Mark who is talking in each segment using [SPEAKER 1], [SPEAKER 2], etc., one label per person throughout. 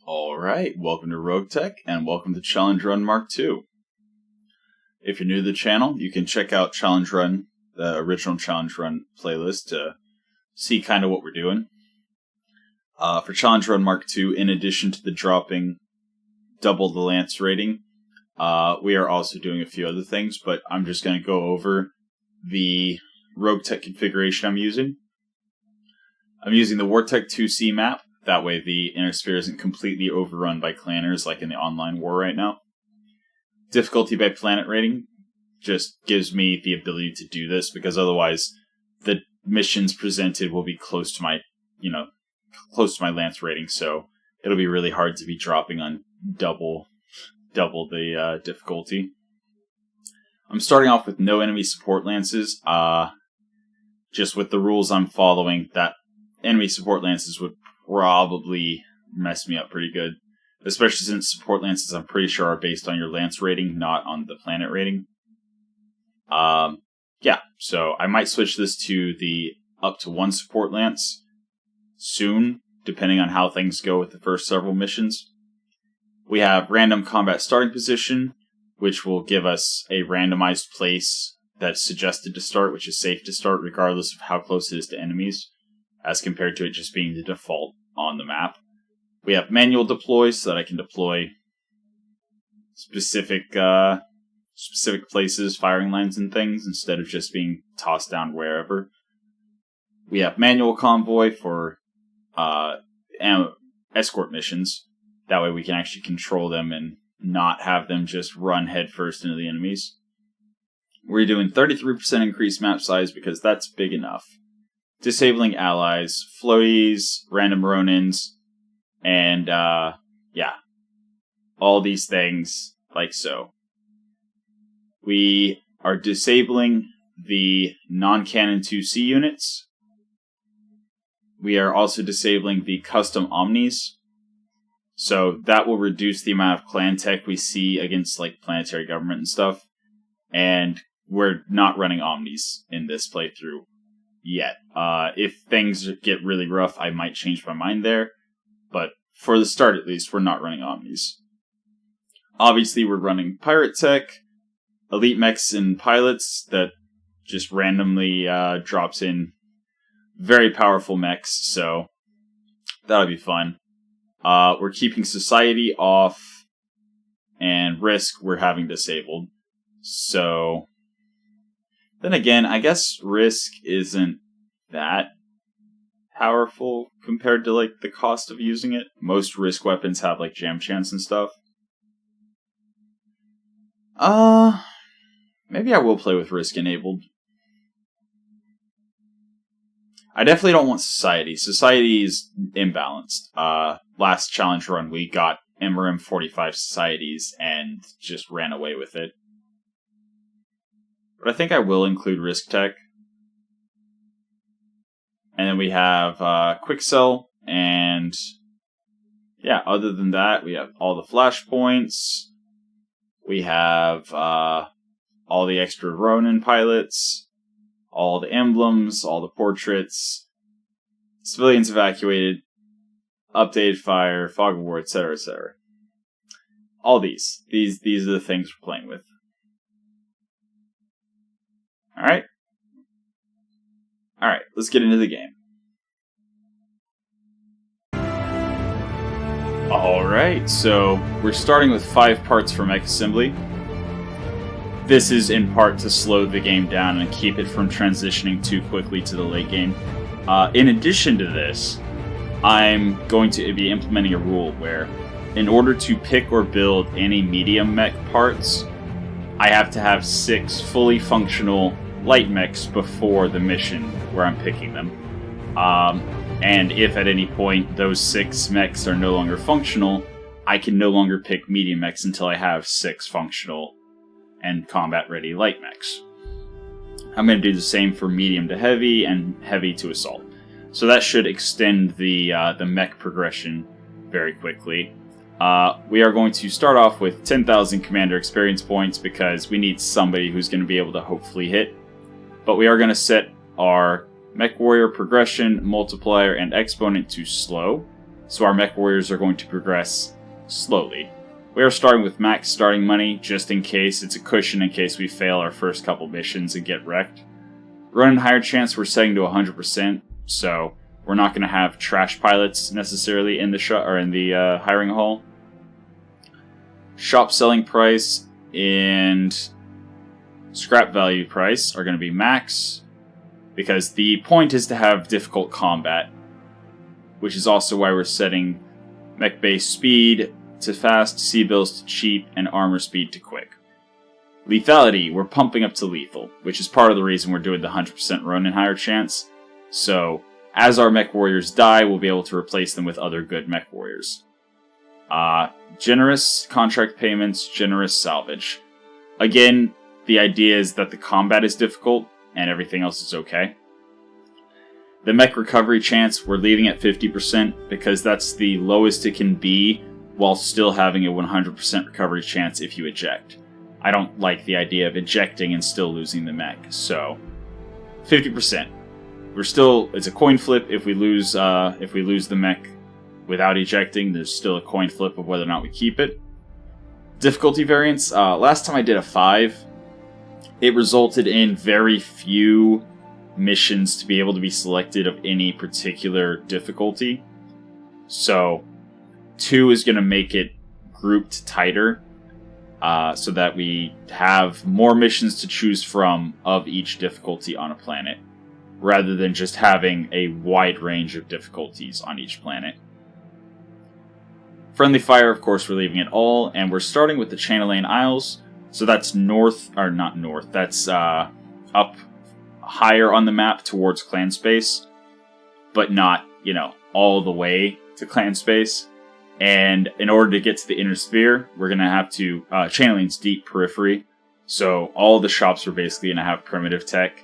[SPEAKER 1] Alright, welcome to Roguetech, and welcome to Challenge Run MkII. If you're new to the channel, you can check out Challenge Run, the original Challenge Run playlist, to see kind of what we're doing. For Challenge Run MkII, in addition to the dropping double the lance rating, we are also doing a few other things, but I'm just going to go over the Roguetech configuration I'm using. I'm using the Wartech 2C map. That way the inner sphere isn't completely overrun by clanners like in the online war right now. Difficulty by planet rating just gives me the ability to do this, because otherwise the missions presented will be close to my lance rating, so it'll be really hard to be dropping on double the difficulty. I'm starting off with no enemy support lances. Just with the rules I'm following, that enemy support lances would probably mess me up pretty good. Especially since support lances, I'm pretty sure, are based on your lance rating, not on the planet rating. So I might switch this to the up to 1 support lance soon, depending on how things go with the first several missions. We have random combat starting position, which will give us a randomized place that's suggested to start, which is safe to start regardless of how close it is to enemies, as compared to it just being the default on the map. We have manual deploy, so that I can deploy specific places, firing lines and things, instead of just being tossed down wherever. We have manual convoy for escort missions. That way we can actually control them and not have them just run headfirst into the enemies. We're doing 33% increased map size because that's big enough. Disabling allies, floaties, random Ronins, and all these things like so. We are disabling the non-cannon 2C units. We are also disabling the custom omnis. So that will reduce the amount of clan tech we see against like planetary government and stuff. And we're not running omnis in this playthrough yet. If things get really rough, I might change my mind there. But for the start, at least, we're not running omnis. Obviously, we're running pirate tech, elite mechs and pilots that just randomly drops in very powerful mechs, so that'll be fun. We're keeping society off, and risk we're having disabled. So then again, I guess risk isn't that powerful compared to like the cost of using it. Most risk weapons have like jam chance and stuff. Maybe I will play with risk enabled. I definitely don't want society. Society is imbalanced. Last challenge run we got MRM 45 societies and just ran away with it. But I think I will include risk tech. And then we have quick sell, and other than that, we have all the flashpoints. We have all the extra Ronin pilots, all the emblems, all the portraits, civilians evacuated, updated fire, fog of war, etc., etc. All these are the things we're playing with. Alright, let's get into the game. Alright, so we're starting with 5 parts for mech assembly. This is in part to slow the game down and keep it from transitioning too quickly to the late game. In addition to this, I'm going to be implementing a rule where, in order to pick or build any medium mech parts, I have to have 6 fully functional light mechs before the mission where I'm picking them. And if at any point those 6 mechs are no longer functional, I can no longer pick medium mechs until I have 6 functional and combat-ready light mechs. I'm going to do the same for medium to heavy and heavy to assault. So that should extend the mech progression very quickly. We are going to start off with 10,000 commander experience points because we need somebody who's going to be able to hopefully hit. But we are going to set our Mechwarrior progression, multiplier, and exponent to slow. so our Mechwarriors are going to progress slowly. We are starting with max starting money, just in case. It's a cushion in case we fail our first couple missions and get wrecked. Run and hire chance we're setting to 100%, so we're not going to have trash pilots necessarily in the hiring hall. Shop selling price and scrap value price are going to be max, because the point is to have difficult combat, which is also why we're setting mech base speed to fast, C-bills to cheap, and armor speed to quick. Lethality, we're pumping up to lethal, which is part of the reason we're doing the 100% run and higher chance. So, as our Mechwarriors die, we'll be able to replace them with other good Mechwarriors. Generous contract payments, generous salvage. Again, the idea is that the combat is difficult, and everything else is okay. The mech recovery chance, we're leaving at 50%, because that's the lowest it can be, while still having a 100% recovery chance if you eject. I don't like the idea of ejecting and still losing the mech, so 50%. It's a coin flip if we lose the mech without ejecting. There's still a coin flip of whether or not we keep it. Difficulty variance. Last time I did a 5, it resulted in very few missions to be able to be selected of any particular difficulty. So 2 is going to make it grouped tighter, so that we have more missions to choose from of each difficulty on a planet, rather than just having a wide range of difficulties on each planet. Friendly fire, of course, we're leaving it all, and we're starting with the Channeling Isles, so that's that's up higher on the map towards clan space, but not, all the way to clan space. And in order to get to the inner sphere, we're going to have to... Channeling's deep periphery, so all the shops are basically going to have primitive tech.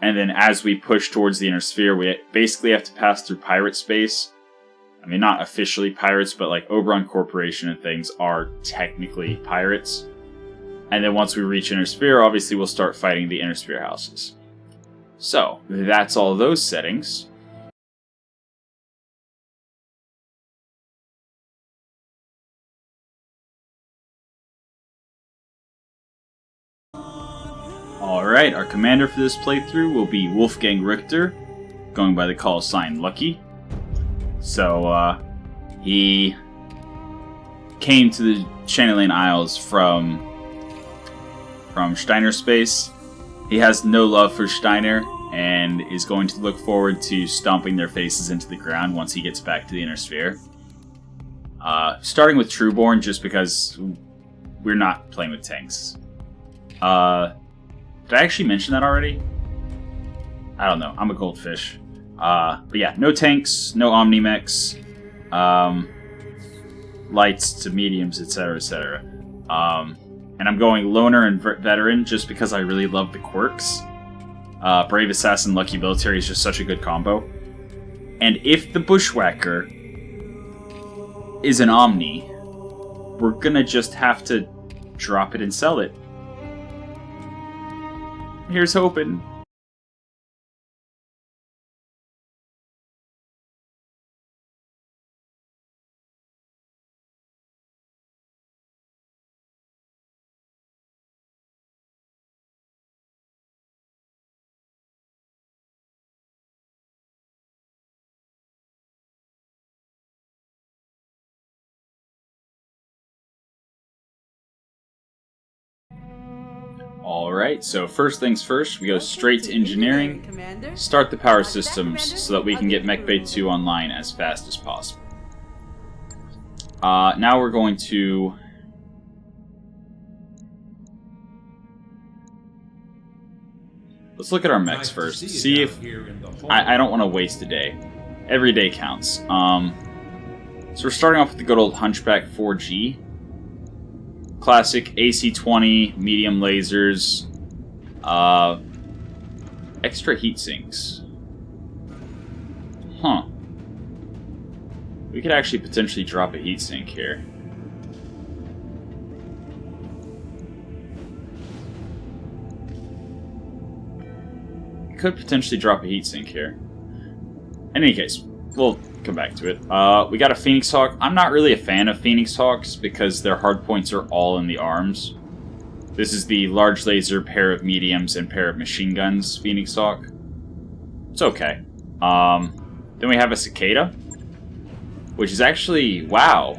[SPEAKER 1] And then as we push towards the inner sphere, we basically have to pass through pirate space. I mean, not officially pirates, but like Oberon Corporation and things are technically pirates. And then once we reach inner sphere, obviously we'll start fighting the inner sphere houses. So, that's all those settings. Alright, our commander for this playthrough will be Wolfgang Richter, going by the call sign Lucky. So, he came to the Channeling Isles from Steiner space. He has no love for Steiner, and is going to look forward to stomping their faces into the ground once he gets back to the inner sphere. Starting with Trueborn, just because we're not playing with tanks. Did I actually mention that already? I don't know. I'm a goldfish. But yeah, no tanks, no omnimechs, lights to mediums, etc., etc. And I'm going loner and veteran just because I really love the quirks. Brave Assassin, Lucky Military is just such a good combo. And if the Bushwhacker is an Omni, we're gonna just have to drop it and sell it. Here's hoping. Alright, so first things first, we go straight to engineering, start the power systems so that we can get MechWarrior 2 online as fast as possible. Now we're going to... Let's look at our mechs first, see if... I don't want to waste a day. Every day counts. So we're starting off with the good old Hunchback 4G. Classic AC-20, medium lasers, extra heat sinks. Huh. We could actually potentially drop a heat sink here. Could potentially drop a heat sink here. In any case, we'll come back to it. We got a Phoenix Hawk. I'm not really a fan of Phoenix Hawks because their hardpoints are all in the arms. This is the large laser, pair of mediums, and pair of machine guns Phoenix Hawk. It's okay. Then we have a cicada, which is actually, wow.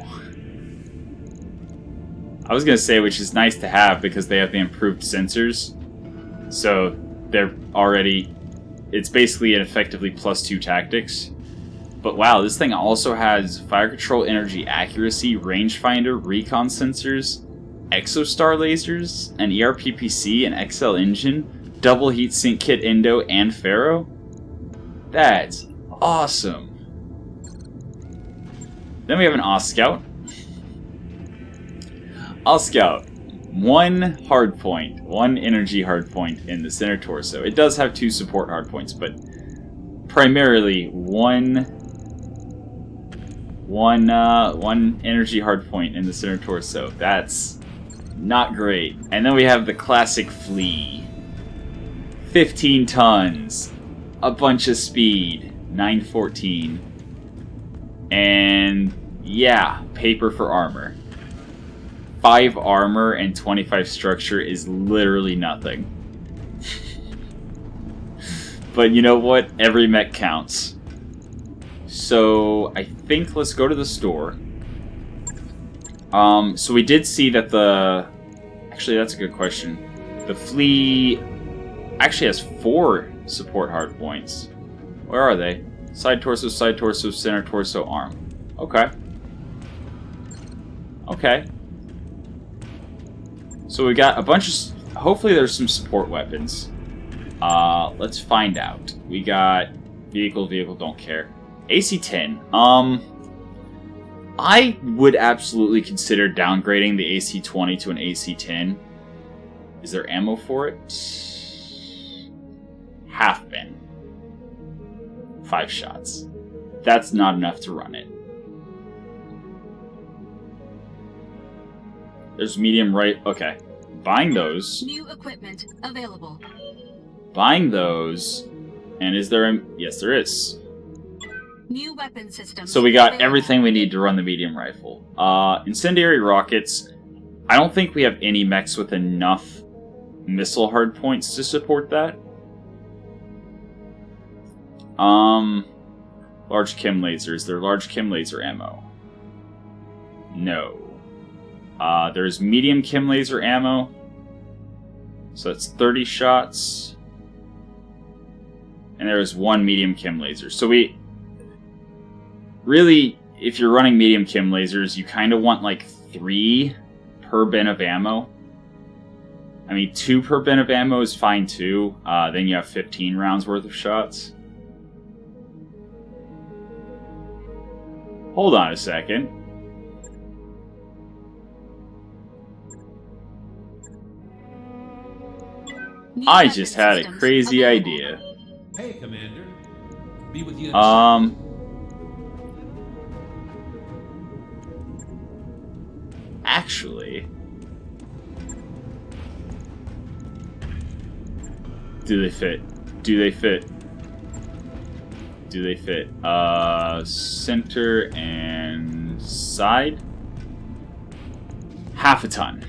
[SPEAKER 1] I was going to say which is nice to have because they have the improved sensors. So they're already, it's basically an effectively +2 tactics. But wow, this thing also has fire control, energy accuracy, rangefinder, recon sensors, exostar lasers, an ERPPC, an XL engine, double heatsink kit Indo, and Pharaoh. That's awesome. Then we have an Oscout. Oscout, 1 hardpoint, 1 energy hardpoint in the center torso. It does have 2 support hardpoints, but primarily one energy hardpoint in the center torso. That's not great. And then we have the classic flea. 15 tons, a bunch of speed, 914, and yeah, paper for armor. 5 armor and 25 structure is literally nothing. But you know what? Every mech counts. So I think let's go to the store. So we did see that the... Actually, that's a good question. The flea actually has 4 support hardpoints. Where are they? Side torso, center torso, arm. Okay. Okay. So we got a bunch of... Hopefully there's some support weapons. Let's find out. We got vehicle, don't care. AC-10. I would absolutely consider downgrading the AC-20 to an AC-10. Is there ammo for it? Half bin. 5 shots. That's not enough to run it. There's medium right. Okay. Buying those.
[SPEAKER 2] New equipment available.
[SPEAKER 1] Buying those. And is there a... Yes, there is.
[SPEAKER 2] New weapon systems.
[SPEAKER 1] So we got everything we need to run the medium rifle. Incendiary rockets. I don't think we have any mechs with enough missile hardpoints to support that. Large chem lasers. They're large chem laser ammo. No. There's medium chem laser ammo. So that's 30 shots. And there's 1 medium chem laser. So we... Really, if you're running medium chem lasers, you kind of want like 3 per bin of ammo. I mean, 2 per bin of ammo is fine too. Then you have 15 rounds worth of shots. Hold on a second. I just had a crazy idea.
[SPEAKER 3] Hey, Commander. Be with you.
[SPEAKER 1] Actually, do they fit? Do they fit? Do they fit? Center and side. Half a ton.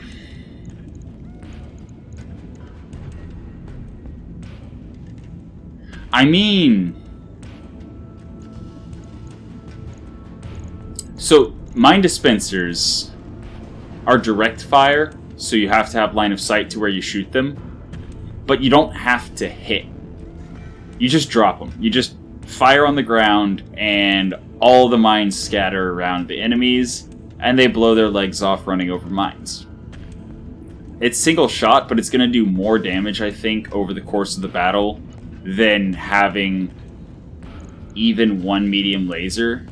[SPEAKER 1] I mean, so mine dispensers are direct fire, so you have to have line of sight to where you shoot them, but you don't have to hit. You just drop them. You just fire on the ground, and all the mines scatter around the enemies, and they blow their legs off running over mines. It's single shot, but it's going to do more damage, I think, over the course of the battle than having even 1 medium laser.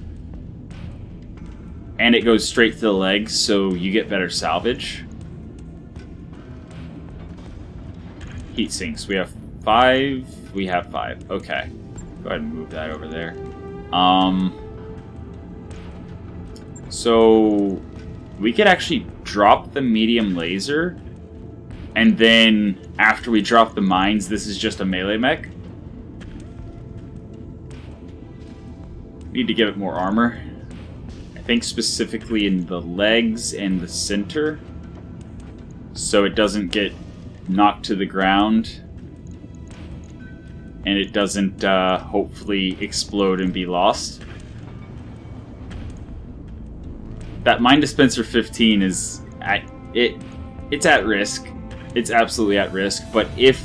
[SPEAKER 1] And it goes straight to the legs, so you get better salvage. Heat sinks. We have 5. We have 5. Okay. Go ahead and move that over there. So we could actually drop the medium laser, and then after we drop the mines, this is just a melee mech. Need to give it more armor. I think specifically in the legs and the center, so it doesn't get knocked to the ground, and it doesn't hopefully explode and be lost. That Mine Dispenser 15 is it's at risk. It's absolutely at risk, but if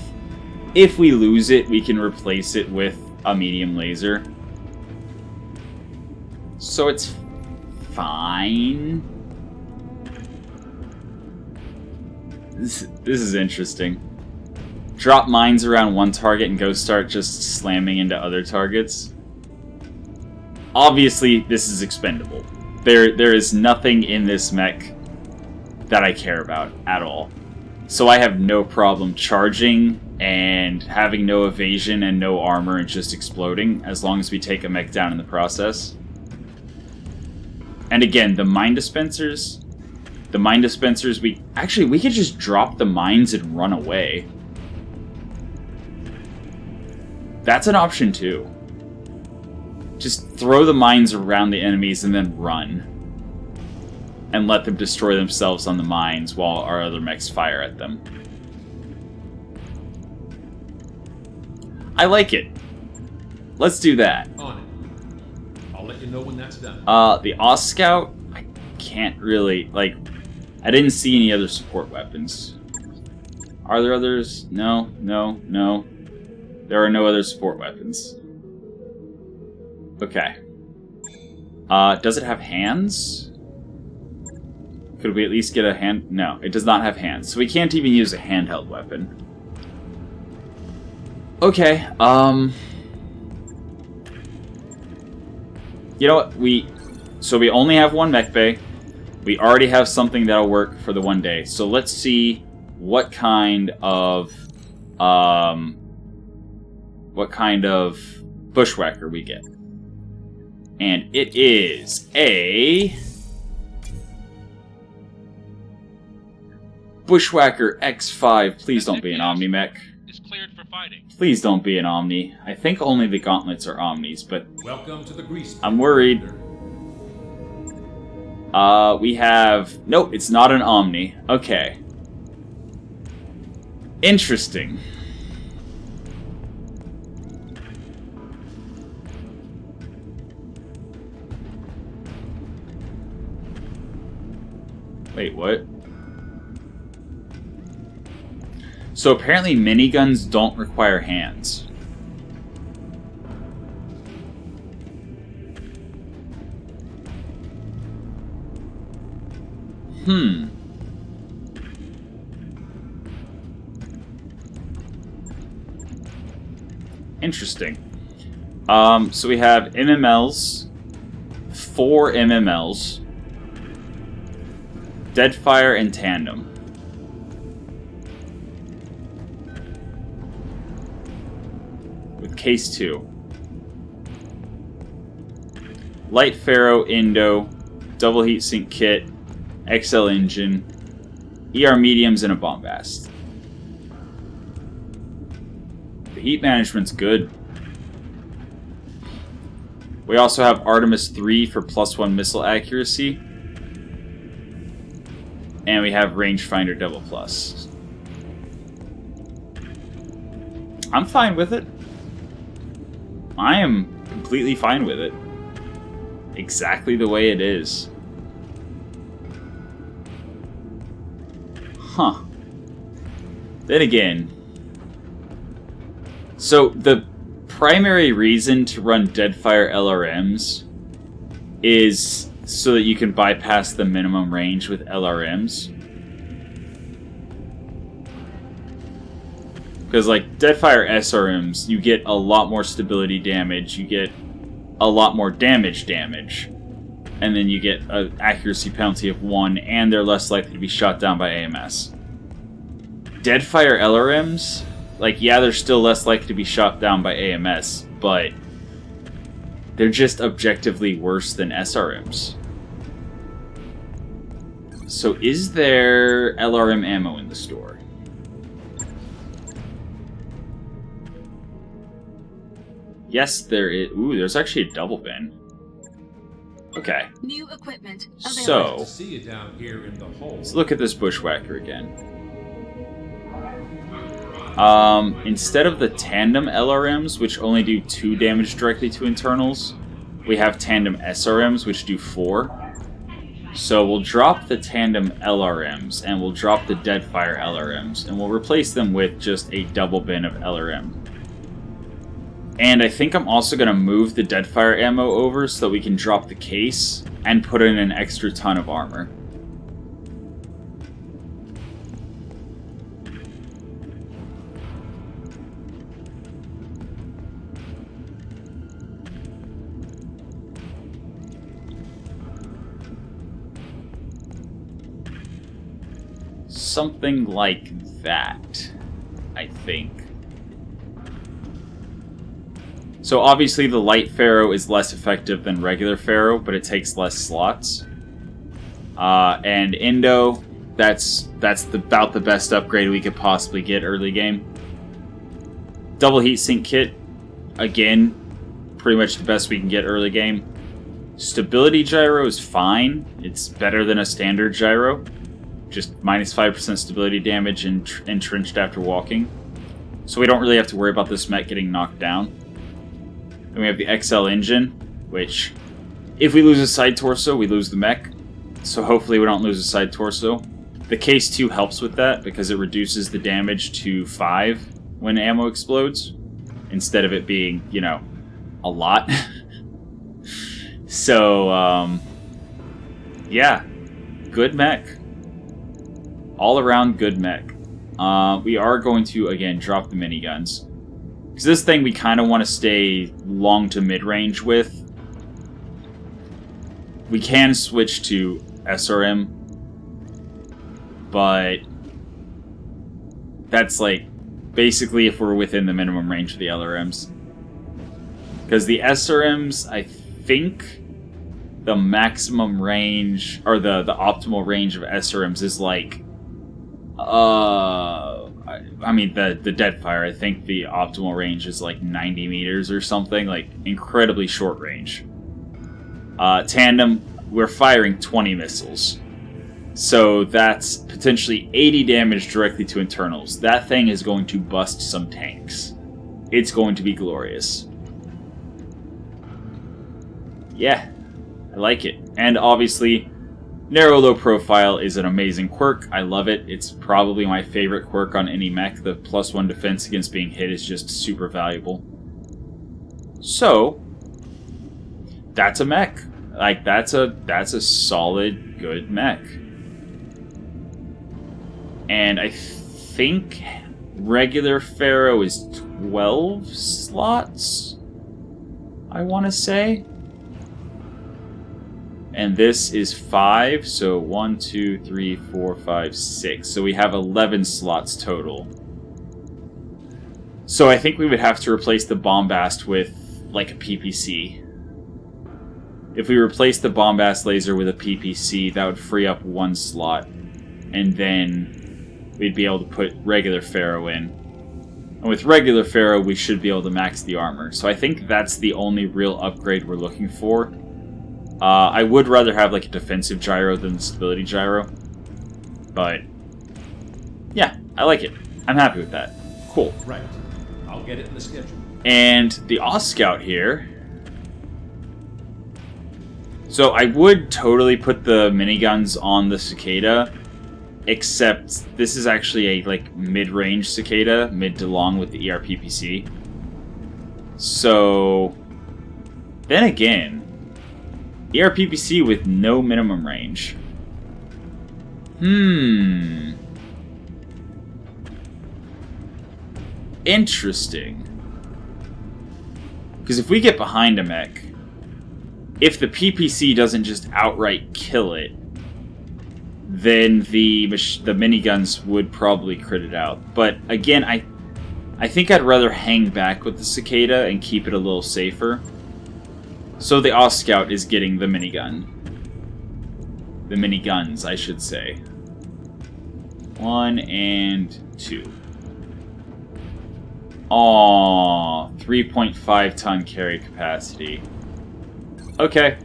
[SPEAKER 1] we lose it, we can replace it with a medium laser. So it's fine. This is interesting. Drop mines around one target and go start just slamming into other targets. Obviously, this is expendable. There is nothing in this mech that I care about at all. So I have no problem charging and having no evasion and no armor and just exploding, as long as we take a mech down in the process. And again, the mine dispensers, we could just drop the mines and run away. That's an option too. Just throw the mines around the enemies and then run. And let them destroy themselves on the mines while our other mechs fire at them. I like it. Let's do that.
[SPEAKER 3] On it. I'll let you know when that's done.
[SPEAKER 1] The Oz Scout, I can't really, like, I didn't see any other support weapons. Are there others? No. There are no other support weapons. Okay. Does it have hands? Could we at least get a hand? No, it does not have hands, so we can't even use a handheld weapon. Okay, you know what, we only have one mech bay. We already have something that'll work for the one day, so let's see what kind of Bushwhacker we get. And it is a Bushwhacker X5. Please don't be an omnimech.
[SPEAKER 4] Is cleared for fighting.
[SPEAKER 1] Please don't be an omni. I think only the gauntlets are omnis, but
[SPEAKER 3] Welcome to the grease.
[SPEAKER 1] I'm worried. We have... Nope, it's not an omni. Okay. Interesting. Wait, what? So apparently miniguns don't require hands. Interesting. So we have MMLs, 4 MMLs, Deadfire, and Tandem. With Case 2. Light Pharaoh, Indo, Double Heatsink Kit, XL Engine, ER Mediums, and a Bombast. The heat management's good. We also have Artemis 3 for +1 missile accuracy. And we have Rangefinder Double Plus. I'm fine with it. I am completely fine with it. Exactly the way it is. Huh. Then again... So, the primary reason to run Deadfire LRMs is so that you can bypass the minimum range with LRMs. Because, like, Deadfire SRMs, you get a lot more stability damage, you get a lot more damage, and then you get an accuracy penalty of 1, and they're less likely to be shot down by AMS. Deadfire LRMs, like, yeah, they're still less likely to be shot down by AMS, but they're just objectively worse than SRMs. So is there LRM ammo in the store? Yes, there is. Ooh, there's actually a double bin. Okay.
[SPEAKER 2] New equipment available.
[SPEAKER 1] So,
[SPEAKER 3] To see you down here in the hole.
[SPEAKER 1] let's look at this Bushwhacker again. Instead of the tandem LRMs, which only do 2 damage directly to internals, we have tandem SRMs, which do 4. So we'll drop the tandem LRMs, and we'll drop the Deadfire LRMs, and we'll replace them with just a double bin of LRM. And I think I'm also going to move the Deadfire ammo over so that we can drop the case and put in an extra ton of armor. Something like that, I think. So obviously the light Pharaoh is less effective than regular Pharaoh, but it takes less slots. And Indo, that's about the best upgrade we could possibly get early game. Double heatsink kit, again, pretty much the best we can get early game. Stability gyro is fine. It's better than a standard gyro. Just minus 5% stability damage and entrenched after walking. So we don't really have to worry about this mech getting knocked down. Then we have the XL engine, which, if we lose a side torso, we lose the mech. So hopefully we don't lose a side torso. The case 2 helps with that because it reduces the damage to 5 when ammo explodes, instead of it being, you know, a lot. So, yeah, good mech. All around good mech. We are going to, again, drop the miniguns. Because this thing we kind of want to stay long to mid-range with. We can switch to SRM. But that's like, basically if we're within the minimum range of the LRMs. Because the SRMs, I think the maximum range, or the optimal range of SRMs is like, I mean, the Deadfire, I think the optimal range is like 90 meters or something, like incredibly short range. Tandem, we're firing 20 missiles. So that's potentially 80 damage directly to internals. That thing is going to bust some tanks. It's going to be glorious. Yeah, I like it. And obviously, narrow low profile is an amazing quirk. I love it. It's probably my favorite quirk on any mech. The +1 defense against being hit is just super valuable. So, that's a mech. Like, that's a solid, good mech. And I think regular Pharaoh is 12 slots, I want to say. And this is 5, so 1, 2, 3, 4, 5, 6. So we have 11 slots total. So I think we would have to replace the Bombast with, like, a PPC. If we replace the Bombast laser with a PPC, that would free up 1 slot. And then we'd be able to put regular Pharaoh in. And with regular Pharaoh, we should be able to max the armor. So I think that's the only real upgrade we're looking for. I would rather have like a defensive gyro than the stability gyro. But, yeah, I like it. I'm happy with that. Cool.
[SPEAKER 3] Right. I'll get it in the schedule.
[SPEAKER 1] And the Oscout here. So I would totally put the miniguns on the cicada, except this is actually a like mid-range cicada, mid to long with the ERPPC. So then again, ERPPC with no minimum range. Interesting. Because if we get behind a mech, if the PPC doesn't just outright kill it, then the miniguns would probably crit it out. But again, I think I'd rather hang back with the cicada and keep it a little safer. So the Oscout is getting the minigun. The miniguns, I should say. 1 and 2. Aww, 3.5 ton carry capacity. Okay.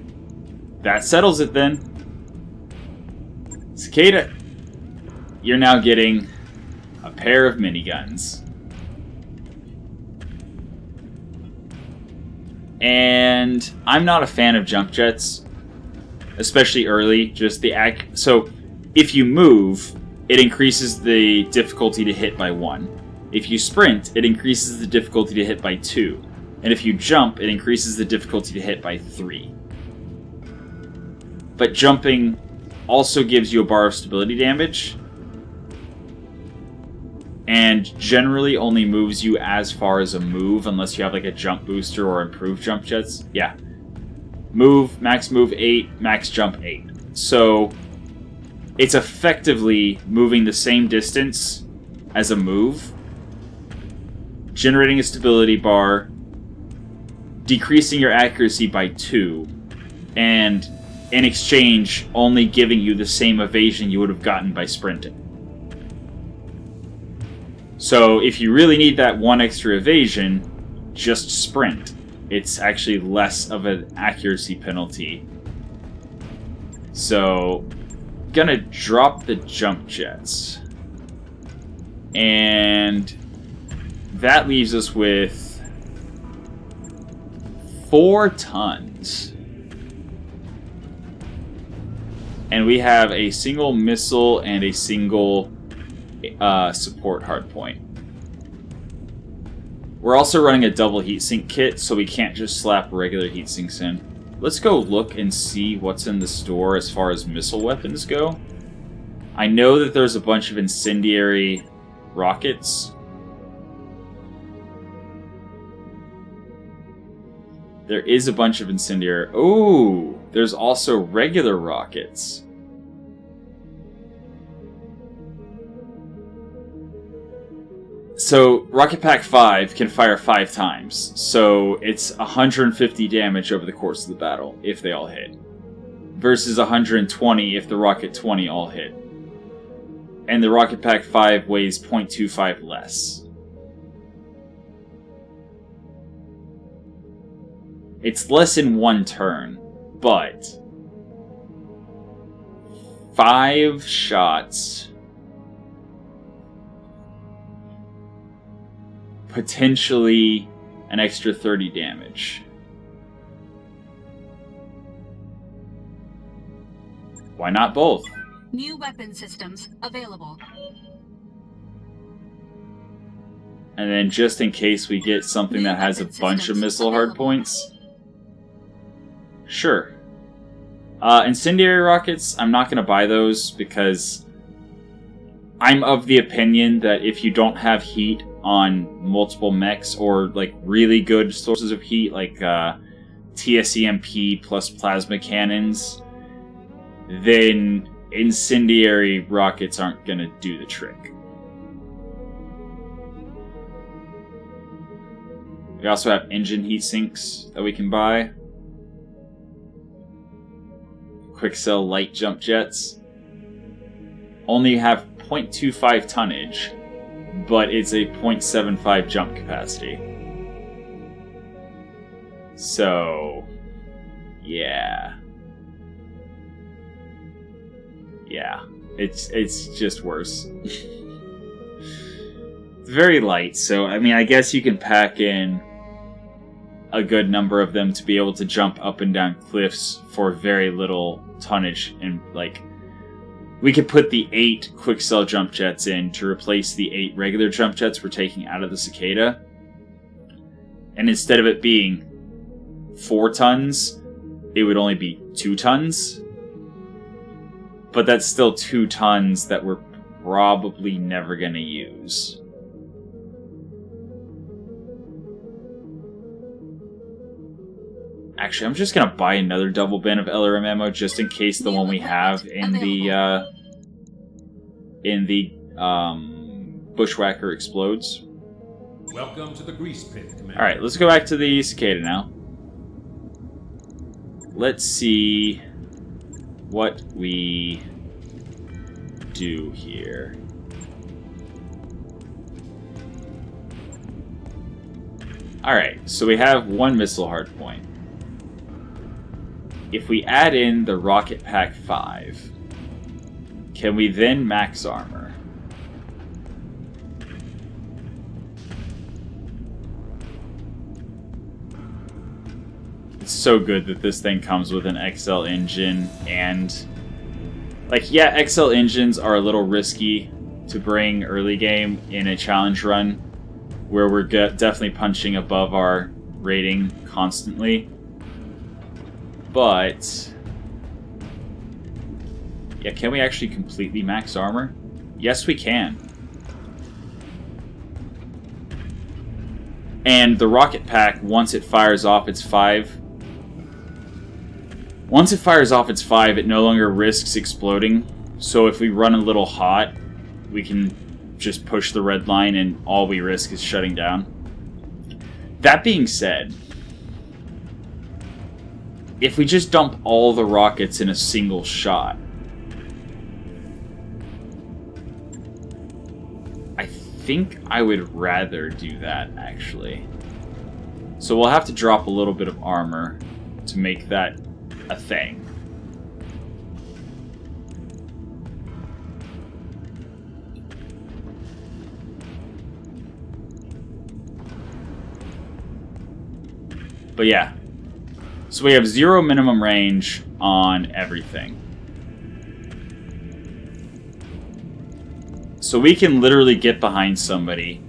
[SPEAKER 1] that settles it then. Cicada, you're now getting a pair of miniguns. And I'm not a fan of jump jets, especially early. Just the so if you move, it increases the difficulty to hit by 1. If you sprint, it increases the difficulty to hit by 2. And if you jump, it increases the difficulty to hit by 3. But jumping also gives you a bar of stability damage, and generally only moves you as far as a move unless you have like a jump booster or improved jump jets. Yeah. Max move 8, max jump 8. So it's effectively moving the same distance as a move, generating a stability bar, decreasing your accuracy by 2, and in exchange only giving you the same evasion you would have gotten by sprinting. So if you really need that 1 extra evasion, just sprint. It's actually less of an accuracy penalty. So, gonna drop the jump jets. And that leaves us with 4 tons. And we have a single missile and a single support hardpoint. We're also running a double heatsink kit, so we can't just slap regular heatsinks in. Let's go look and see what's in the store as far as missile weapons go. I know that there's a bunch of incendiary rockets. There is a bunch of incendiary... Oh! There's also regular rockets. So, Rocket Pack 5 can fire 5 times, so it's 150 damage over the course of the battle, if they all hit. Versus 120 if the Rocket 20 all hit. And the Rocket Pack 5 weighs 0.25 less. It's less in 1 turn, but 5 shots... potentially an extra 30 damage. Why not both?
[SPEAKER 2] New weapon systems available.
[SPEAKER 1] And then just in case we get something that has a bunch of missile hardpoints. Sure. Incendiary rockets, I'm not going to buy those because I'm of the opinion that if you don't have heat on multiple mechs or like really good sources of heat like TSEMP plus plasma cannons, then incendiary rockets aren't going to do the trick. We also have engine heat sinks that we can buy. Quicksell light jump jets. Only have 0.25 tonnage, but it's a 0.75 jump capacity. So, yeah. Yeah, it's just worse. It's very light, so I mean, I guess you can pack in a good number of them to be able to jump up and down cliffs for very little tonnage, and like we could put the 8 Quicksell jump jets in to replace the 8 regular jump jets we're taking out of the Cicada. And instead of it being 4 tons, it would only be 2 tons. But that's still 2 tons that we're probably never going to use. Actually, I'm just going to buy another double bin of LRM ammo just in case the one we have in the Bushwhacker explodes.
[SPEAKER 3] Welcome to the grease pit, Commander.
[SPEAKER 1] Alright, let's go back to the Cicada now. Let's see what we do here. Alright, so we have 1 missile hardpoint. if we add in the Rocket Pack 5, can we then max armor? It's so good that this thing comes with an XL engine, and like, yeah, XL engines are a little risky to bring early game in a challenge run where we're definitely punching above our rating constantly. But yeah, can we actually completely max armor? Yes, we can. And the rocket pack, once it fires off its 5, it no longer risks exploding. So if we run a little hot, we can just push the red line and all we risk is shutting down. That being said, if we just dump all the rockets in a single shot, I think I would rather do that, actually. So we'll have to drop a little bit of armor to make that a thing. But yeah, so we have 0 minimum range on everything. So we can literally get behind somebody,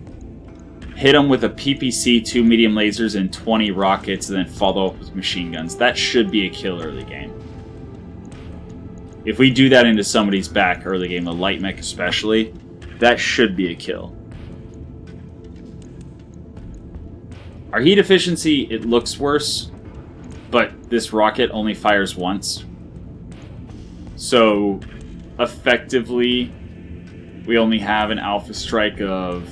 [SPEAKER 1] hit them with a PPC, 2 medium lasers, and 20 rockets, and then follow up with machine guns. That should be a kill early game. If we do that into somebody's back early game, a light mech especially, that should be a kill. Our heat efficiency, it looks worse, but this rocket only fires once. So, effectively, we only have an alpha strike of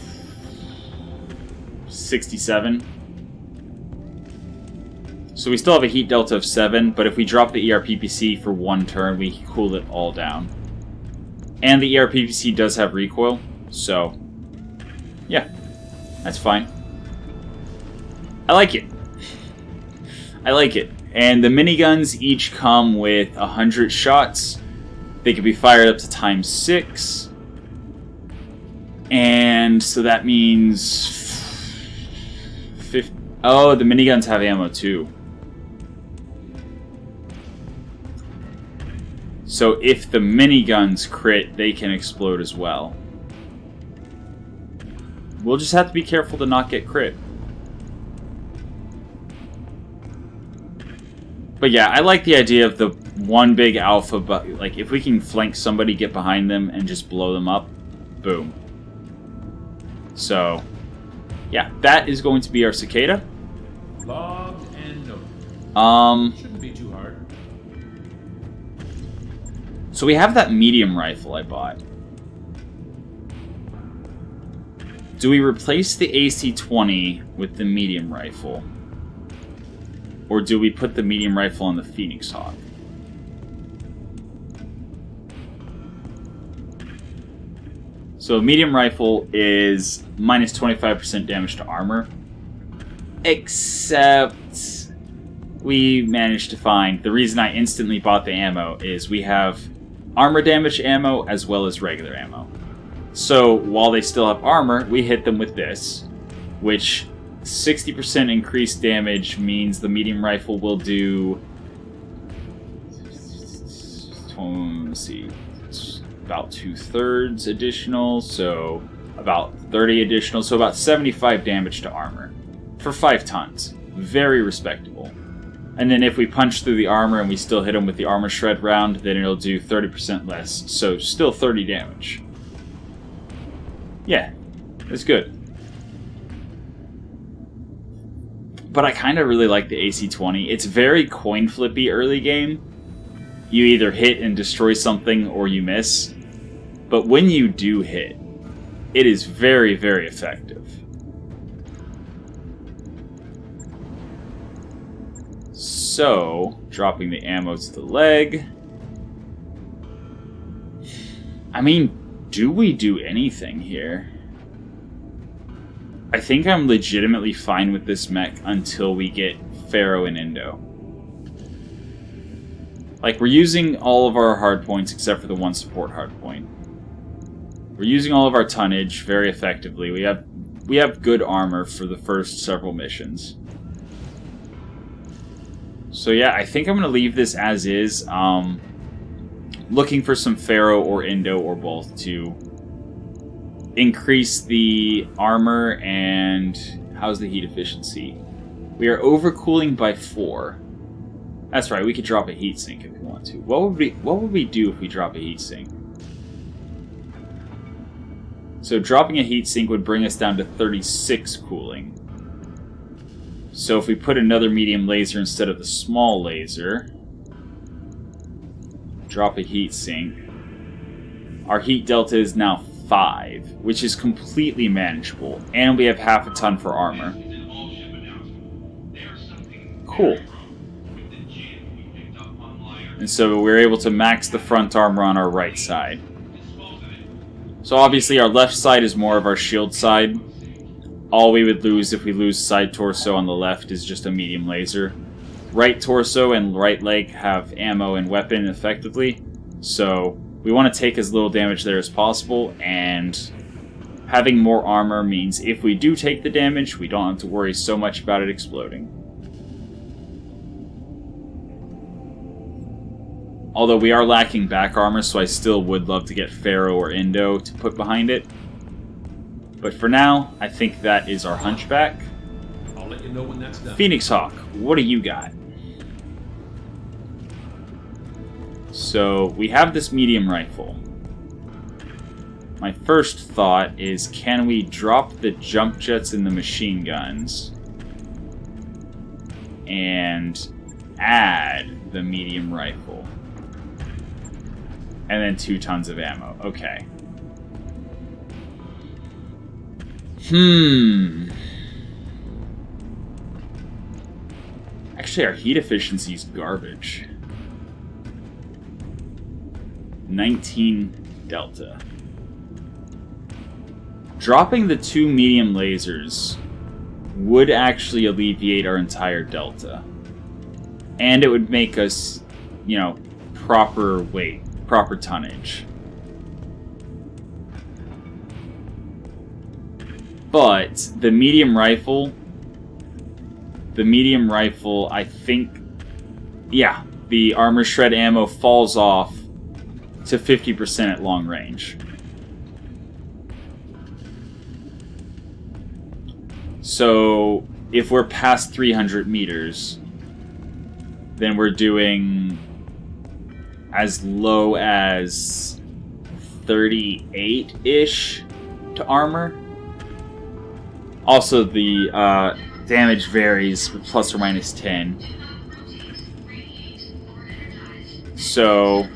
[SPEAKER 1] 67. So we still have a heat delta of 7, but if we drop the ERPPC for 1 turn, we cool it all down. And the ERPPC does have recoil, so yeah, that's fine. I like it. I like it. And the miniguns each come with 100 shots. They can be fired up to ×6. And so that means 50. Oh, the miniguns have ammo too. So if the miniguns crit, they can explode as well. We'll just have to be careful to not get crit. But yeah, I like the idea of the one big alpha, but like if we can flank somebody, get behind them, and just blow them up, boom. So, yeah, that is going to be our cicada.
[SPEAKER 3] Logged and noted. Shouldn't be too hard.
[SPEAKER 1] So we have that medium rifle I bought. Do we replace the AC-20 with the medium rifle? Or do we put the medium rifle on the Phoenix Hawk? So medium rifle is minus 25% damage to armor. Except we managed to find, the reason I instantly bought the ammo is we have armor damage ammo as well as regular ammo. So while they still have armor, we hit them with this, which 60% increased damage means the medium rifle will do, let's see, about 2/3 additional, so about 30 additional, so about 75 damage to armor for 5 tons. Very respectable. And then if we punch through the armor and we still hit them with the armor shred round, then it'll do 30% less, so still 30 damage. Yeah, it's good. But I kind of really like the AC-20. It's very coin flippy early game. You either hit and destroy something or you miss. But when you do hit, it is very, very effective. So, dropping the ammo to the leg. I mean, do we do anything here? I think I'm legitimately fine with this mech until we get Pharaoh and Indo. Like, we're using all of our hard points except for the one support hard point. We're using all of our tonnage very effectively. We have good armor for the first several missions. So yeah, I think I'm going to leave this as is. Looking for some Pharaoh or Indo or both to increase the armor and how's the heat efficiency? We are overcooling by 4. That's right, we could drop a heatsink if we want to. What would we do if we drop a heatsink? So dropping a heatsink would bring us down to 36 cooling. So if we put another medium laser instead of the small laser, drop a heatsink, our heat delta is now 5, which is completely manageable, and we have half a ton for armor. Cool. And so we're able to max the front armor on our right side. So obviously our left side is more of our shield side. All we would lose if we lose side torso on the left is just a medium laser. Right torso and right leg have ammo and weapon effectively, so we want to take as little damage there as possible, and having more armor means if we do take the damage, we don't have to worry so much about it exploding. Although we are lacking back armor, so I still would love to get Pharaoh or Indo to put behind it. But for now, I think that is our Hunchback.
[SPEAKER 3] I'll let you know when that's done.
[SPEAKER 1] Phoenix Hawk, what do you got? So, we have this medium rifle. My first thought is, can we drop the jump jets and the machine guns and add the medium rifle? And then 2 tons of ammo. Okay. Actually, our heat efficiency is garbage. 19 delta. Dropping the 2 medium lasers would actually alleviate our entire delta. And it would make us, you know, proper weight, proper tonnage. But the medium rifle, I think, yeah, the armor shred ammo falls off to 50% at long range. So if we're past 300 meters, then we're doing as low as 38-ish to armor. Also, the damage varies with plus or minus 10. So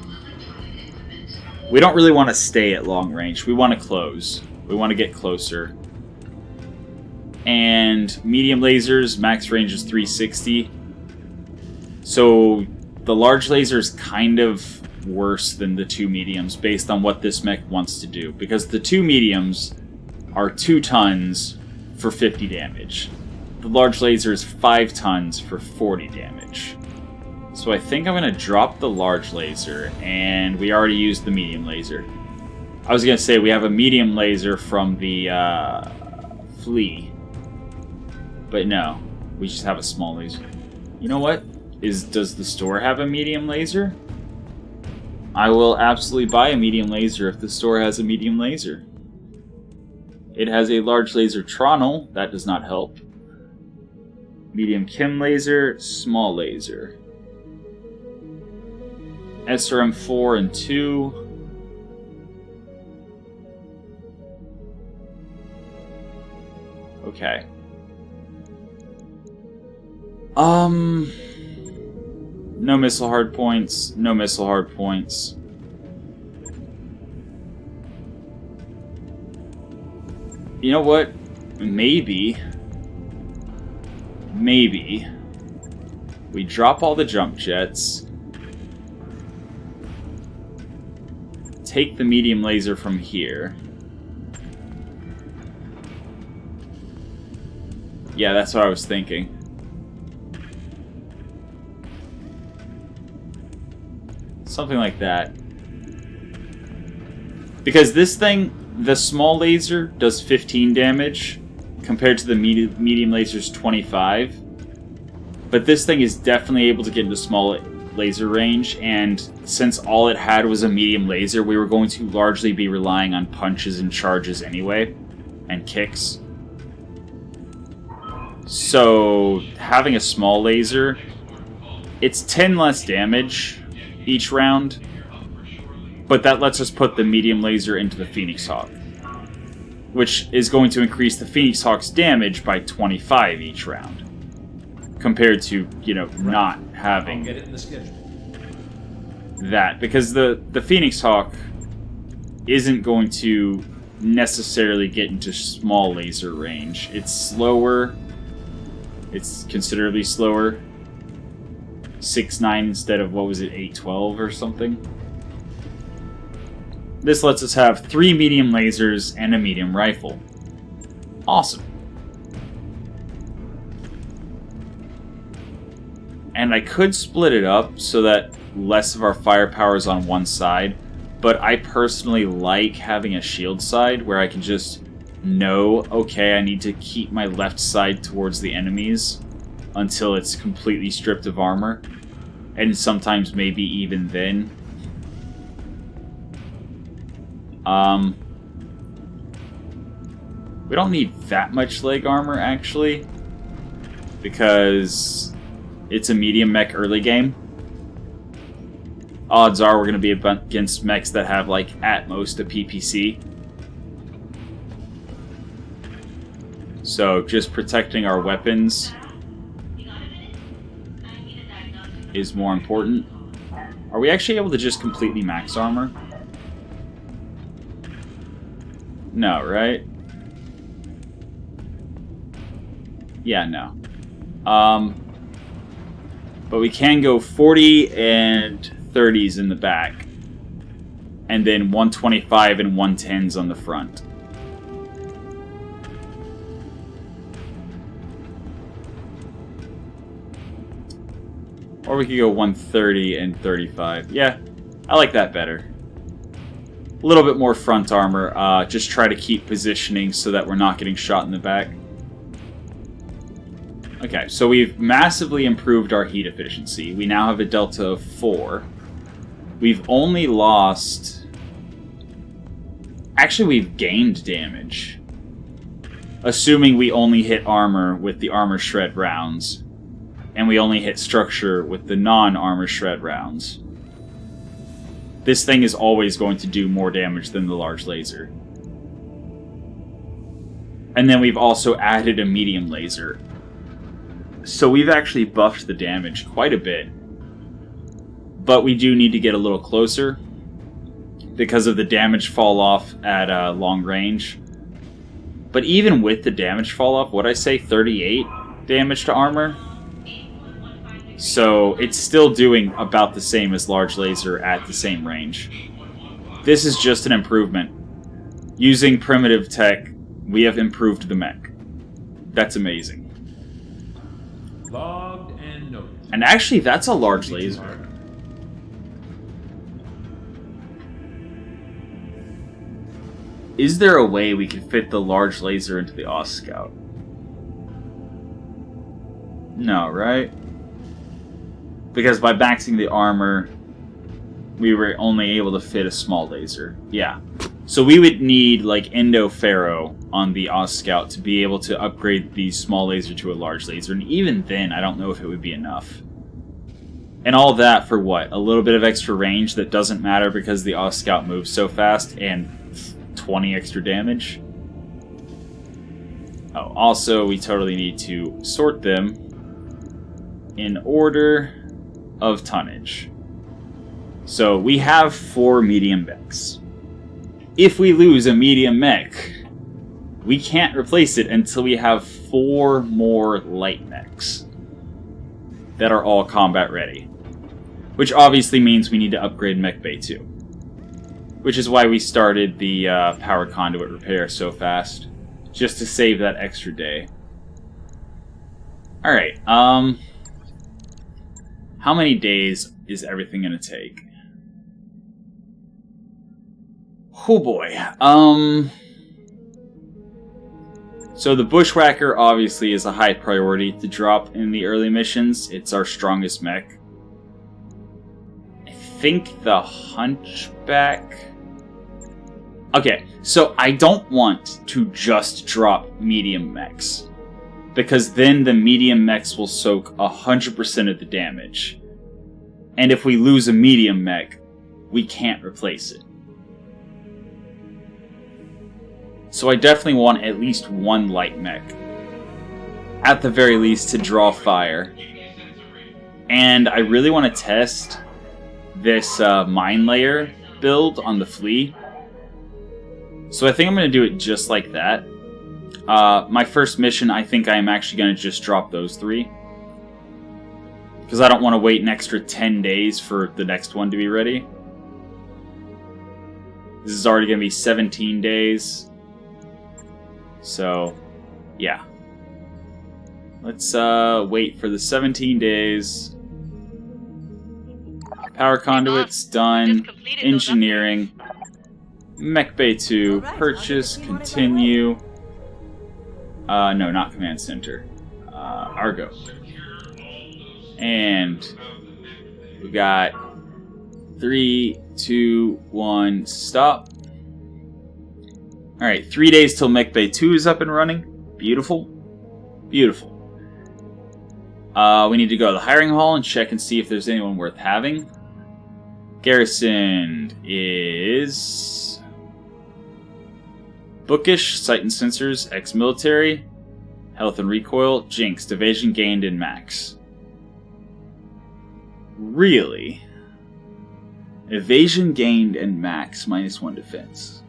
[SPEAKER 1] we don't really want to stay at long range. We want to close. We want to get closer. And medium lasers, max range is 360. So the large laser is kind of worse than the 2 mediums based on what this mech wants to do. Because the 2 mediums are 2 tons for 50 damage. The large laser is 5 tons for 40 damage. So I think I'm going to drop the large laser, and we already used the medium laser. I was going to say we have a medium laser from the flea. But no, we just have a small laser. You know what? Does the store have a medium laser? I will absolutely buy a medium laser if the store has a medium laser. It has a large laser Tronal. That does not help. Medium chem laser, small laser. SRM 4 and 2. Okay. No missile hard points, no missile hard points. You know what? Maybe we drop all the jump jets, take the medium laser from here. Yeah, that's what I was thinking. Something like that. Because this thing, the small laser does 15 damage compared to the medium laser's 25. But this thing is definitely able to get into small laser range, and since all it had was a medium laser, we were going to largely be relying on punches and charges anyway, and kicks. So, having a small laser, it's 10 less damage each round, but that lets us put the medium laser into the Phoenix Hawk, which is going to increase the Phoenix Hawk's damage by 25 each round, compared to, you know, not having
[SPEAKER 3] I'll get it in the schedule.
[SPEAKER 1] that, because the Phoenix Hawk isn't going to necessarily get into small laser range. It's slower. It's considerably slower. 6.9 instead of, what was it, 8.12 or something? This lets us have 3 medium lasers and a medium rifle. Awesome. And I could split it up so that less of our firepower is on one side, but I personally like having a shield side where I can just know, okay, I need to keep my left side towards the enemies until it's completely stripped of armor, and sometimes maybe even then. We don't need that much leg armor, actually, because it's a medium mech early game. Odds are we're going to be against mechs that have, like, at most a PPC. So just protecting our weapons is more important. Are we actually able to just completely max armor? No, right? Yeah, no. But we can go 40 and 30s in the back, and then 125 and 110s on the front. Or we could go 130 and 35. Yeah, I like that better. A little bit more front armor. Just try to keep positioning so that we're not getting shot in the back. Okay, so we've massively improved our heat efficiency. We now have a delta of 4. We've only lost... Actually, we've gained damage. Assuming we only hit armor with the armor shred rounds. And we only hit structure with the non-armor shred rounds. This thing is always going to do more damage than the large laser. And then we've also added a medium laser. So we've actually buffed the damage quite a bit. But we do need to get a little closer because of the damage fall off at long range. But even with the damage fall off, what'd I say, 38 damage to armor? So it's still doing about the same as large laser at the same range. This is just an improvement. Using primitive tech, we have improved the mech. That's amazing.
[SPEAKER 3] Logged and noted.
[SPEAKER 1] And actually, that's a large laser. Is there a way we could fit the large laser into the Oss Scout? No, right? Because by maxing the armor, we were only able to fit a small laser. Yeah. So we would need, like, Endo-Pharaoh on the Oss Scout to be able to upgrade the small laser to a large laser. And even then, I don't know if it would be enough. And all that for what? A little bit of extra range that doesn't matter because the Oss Scout moves so fast, and 20 extra damage? Oh, also, we totally need to sort them in order of tonnage. So we have 4 medium mechs. If we lose a medium mech, we can't replace it until we have 4 more light mechs that are all combat ready. Which obviously means we need to upgrade Mech Bay 2. Which is why we started the power conduit repair so fast. Just to save that extra day. Alright, how many days is everything going to take? Oh boy. So the Bushwhacker obviously is a high priority to drop in the early missions. It's our strongest mech. I think the Hunchback... Okay, so I don't want to just drop medium mechs, because then the medium mechs will soak 100% of the damage. And if we lose a medium mech, we can't replace it. So I definitely want at least one light mech, at the very least, to draw fire. And I really want to test this mine layer build on the flea. So I think I'm going to do it just like that. My first mission, I think I am actually going to just drop those 3. Because I don't want to wait an extra 10 days for the next one to be ready. This is already going to be 17 days. So, yeah. Let's wait for the 17 days. Power conduits done. Engineering. MkII, purchase, continue. No, not command center. Argo. And we got 3, 2, 1, stop. Alright, 3 days till MkII is up and running. Beautiful. Beautiful. We need to go to the hiring hall and check and see if there's anyone worth having. Garrisoned is... Bookish, sight and sensors, ex-military, health and recoil, jinxed, evasion gained, and max. Really? Evasion gained and max, -1 defense.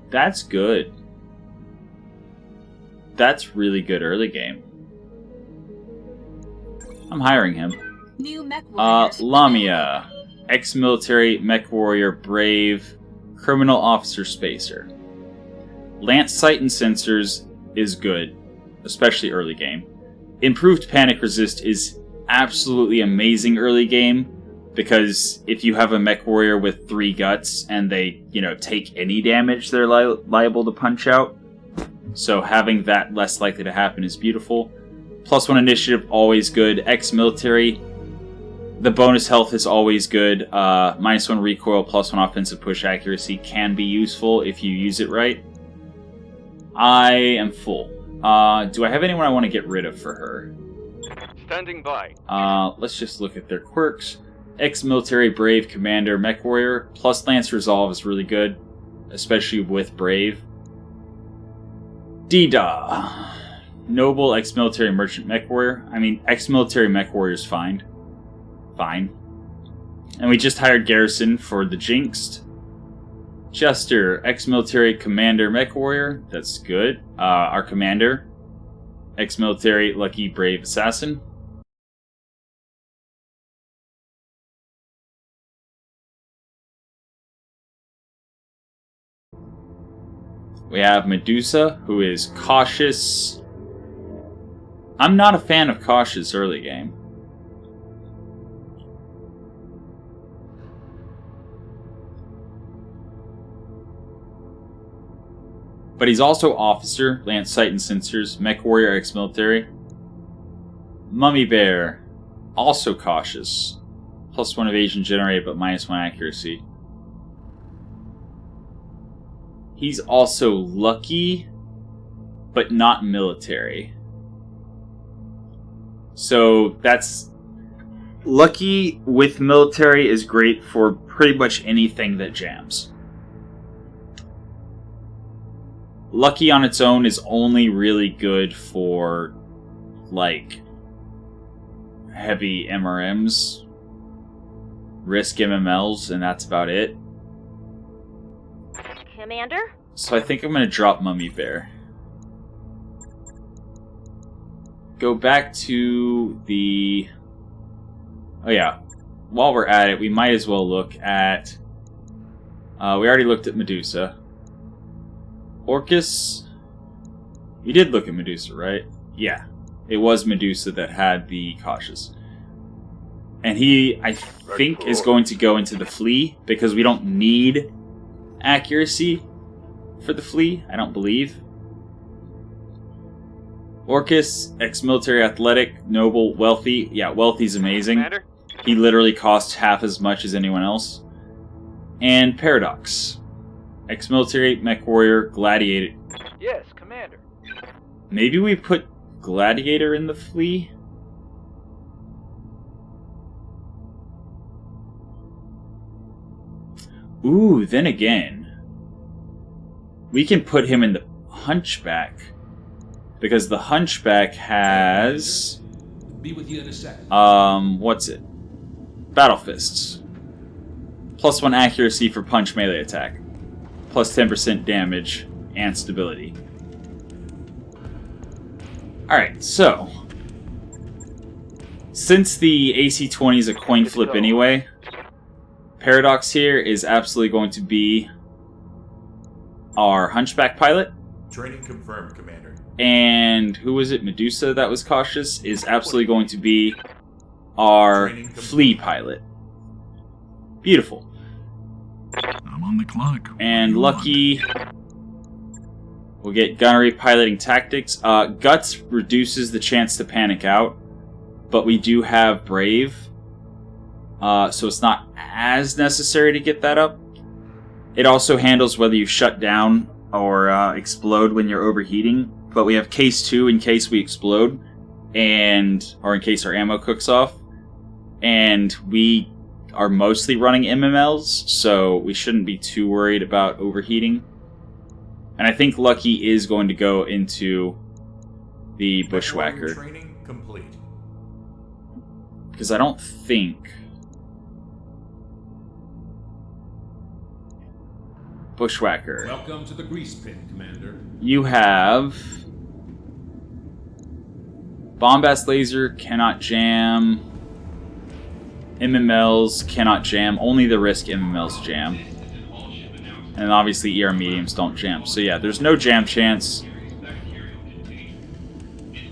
[SPEAKER 1] That's good. That's really good early game. I'm hiring him.
[SPEAKER 2] New Mechwarriors.
[SPEAKER 1] Lamia. Ex-military, Mechwarrior, brave, criminal officer spacer. Lance sight and sensors is good, especially early game. Improved panic resist is absolutely amazing early game, because if you have a Mechwarrior with 3 guts and they, take any damage, they're liable to punch out. So having that less likely to happen is beautiful. +1 initiative, always good. Ex-military, the bonus health is always good. -1 recoil, +1 offensive push accuracy can be useful if you use it right. I am full. Do I have anyone I want to get rid of for her?
[SPEAKER 4] Standing by.
[SPEAKER 1] Let's just look at their quirks. Ex-military, brave, commander, Mechwarrior, + lance resolve is really good, especially with brave. Dida. Noble, ex-military, merchant, Mechwarrior. I mean, ex-military Mechwarrior is fine. Fine. And we just hired Garrison for the Jinxed. Chester, ex-military, commander, Mechwarrior. That's good. Our commander, ex-military, lucky, brave, assassin. We have Medusa, who is cautious. I'm not a fan of cautious early game. But he's also officer, lance sight and sensors, Mechwarrior, ex-military. Mummy Bear, also cautious. +1 evasion generated, but -1 accuracy. He's also lucky, but not military. So that's... Lucky with military is great for pretty much anything that jams. Lucky on its own is only really good for, like, heavy MRMs, risk MMLs, and that's about it.
[SPEAKER 5] Commander?
[SPEAKER 1] So I think I'm going to drop Mummy Bear. Go back to the... Oh yeah, while we're at it, we might as well look at... we already looked at Medusa. Orcus? We did look at Medusa, right? Yeah. It was Medusa that had the cautious. And he, I think is going to go into the flea, because we don't need accuracy for the flea, I don't believe. Orcus, ex-military, athletic, noble, wealthy. Yeah, wealthy's amazing.
[SPEAKER 4] Commander?
[SPEAKER 1] He literally costs half as much as anyone else. And Paradox, ex-military, Mechwarrior, gladiator.
[SPEAKER 4] Yes, Commander.
[SPEAKER 1] Maybe we put gladiator in the flea? Ooh, then again, we can put him in the hunchback, because the hunchback has
[SPEAKER 3] Be with you in a second.
[SPEAKER 1] what's it? Battle fists. +1 accuracy for punch melee attack. Plus 10% damage and stability. Alright, so since the AC-20 is a coin flip anyway, Paradox here is absolutely going to be our hunchback pilot.
[SPEAKER 5] Training confirmed, Commander.
[SPEAKER 1] And who was it? Medusa that was cautious is absolutely going to be our flea pilot. Beautiful.
[SPEAKER 5] I'm on the clock.
[SPEAKER 1] And Lucky will get gunnery piloting tactics. Guts reduces the chance to panic out, but we do have Brave, so it's not as necessary to get that up. It also handles whether you shut down or explode when you're overheating, but we have case 2 in case we explode, or in case our ammo cooks off, and we are mostly running MMLs, so we shouldn't be too worried about overheating. And I think Lucky is going to go into the Bushwhacker,
[SPEAKER 5] Training complete.
[SPEAKER 1] because I don't think Bushwhacker.
[SPEAKER 3] Welcome to the grease pit, Commander.
[SPEAKER 1] You have Bombast Laser, cannot jam. MMLs cannot jam. Only the Risk MMLs jam. And obviously ER mediums don't jam. So yeah, there's no jam chance.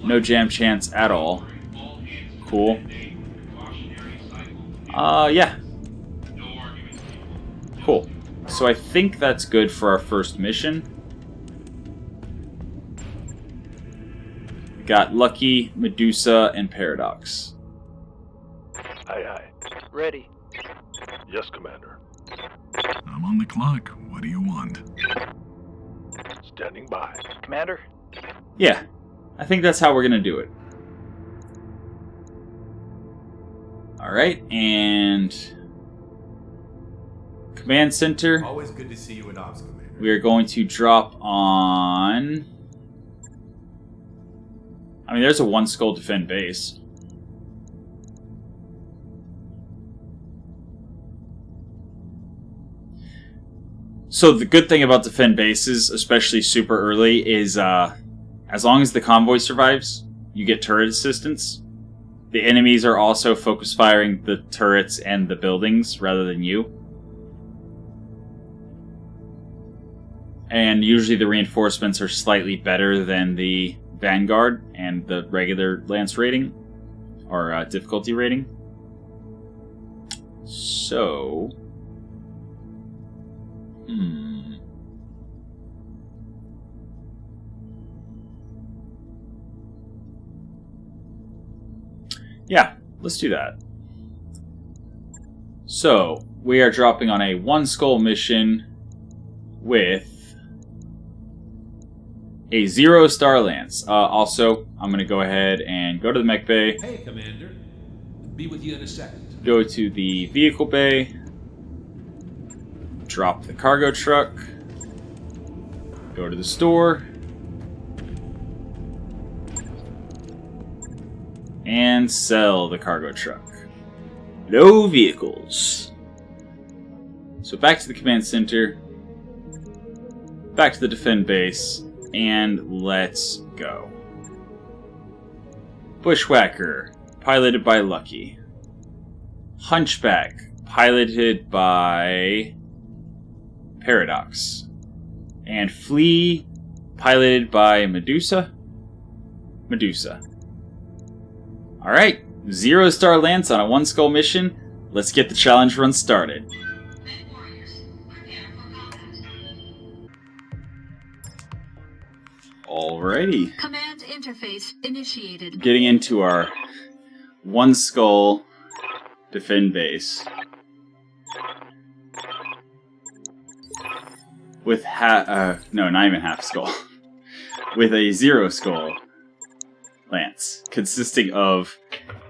[SPEAKER 1] No jam chance at all. Cool. Yeah. Cool. So I think that's good for our first mission. We got Lucky, Medusa, and Paradox.
[SPEAKER 4] Aye, aye. Ready. Yes, Commander.
[SPEAKER 5] I'm on the clock. What do you want?
[SPEAKER 4] Standing by. Commander?
[SPEAKER 1] Yeah, I think that's how we're gonna do it. Alright, and Command Center.
[SPEAKER 5] Always good to see you in Ops, Commander.
[SPEAKER 1] We are going to drop on... I mean, there's a 1 skull defend base. So the good thing about defend bases, especially super early, is as long as the convoy survives, you get turret assistance. The enemies are also focus firing the turrets and the buildings rather than you. And usually the reinforcements are slightly better than the Vanguard and the regular Lance rating, or difficulty rating. So... yeah, let's do that. So, we are dropping on a 1 skull mission with a 0-star Lance. Also, I'm going to go ahead and go to the mech bay.
[SPEAKER 3] Hey, Commander. Be with you in a second.
[SPEAKER 1] Go to the vehicle bay. Drop the cargo truck. Go to the store. And sell the cargo truck. No vehicles. So back to the command center. Back to the defend base. And let's go. Bushwhacker, piloted by Lucky. Hunchback, piloted by Paradox. And Flea, piloted by Medusa. Alright, 0-star Lance on a 1 skull mission. let's get the challenge run started. Alrighty.
[SPEAKER 2] Command interface initiated.
[SPEAKER 1] Getting into our one skull defend base. With no, not even half skull. With a 0 skull lance, consisting of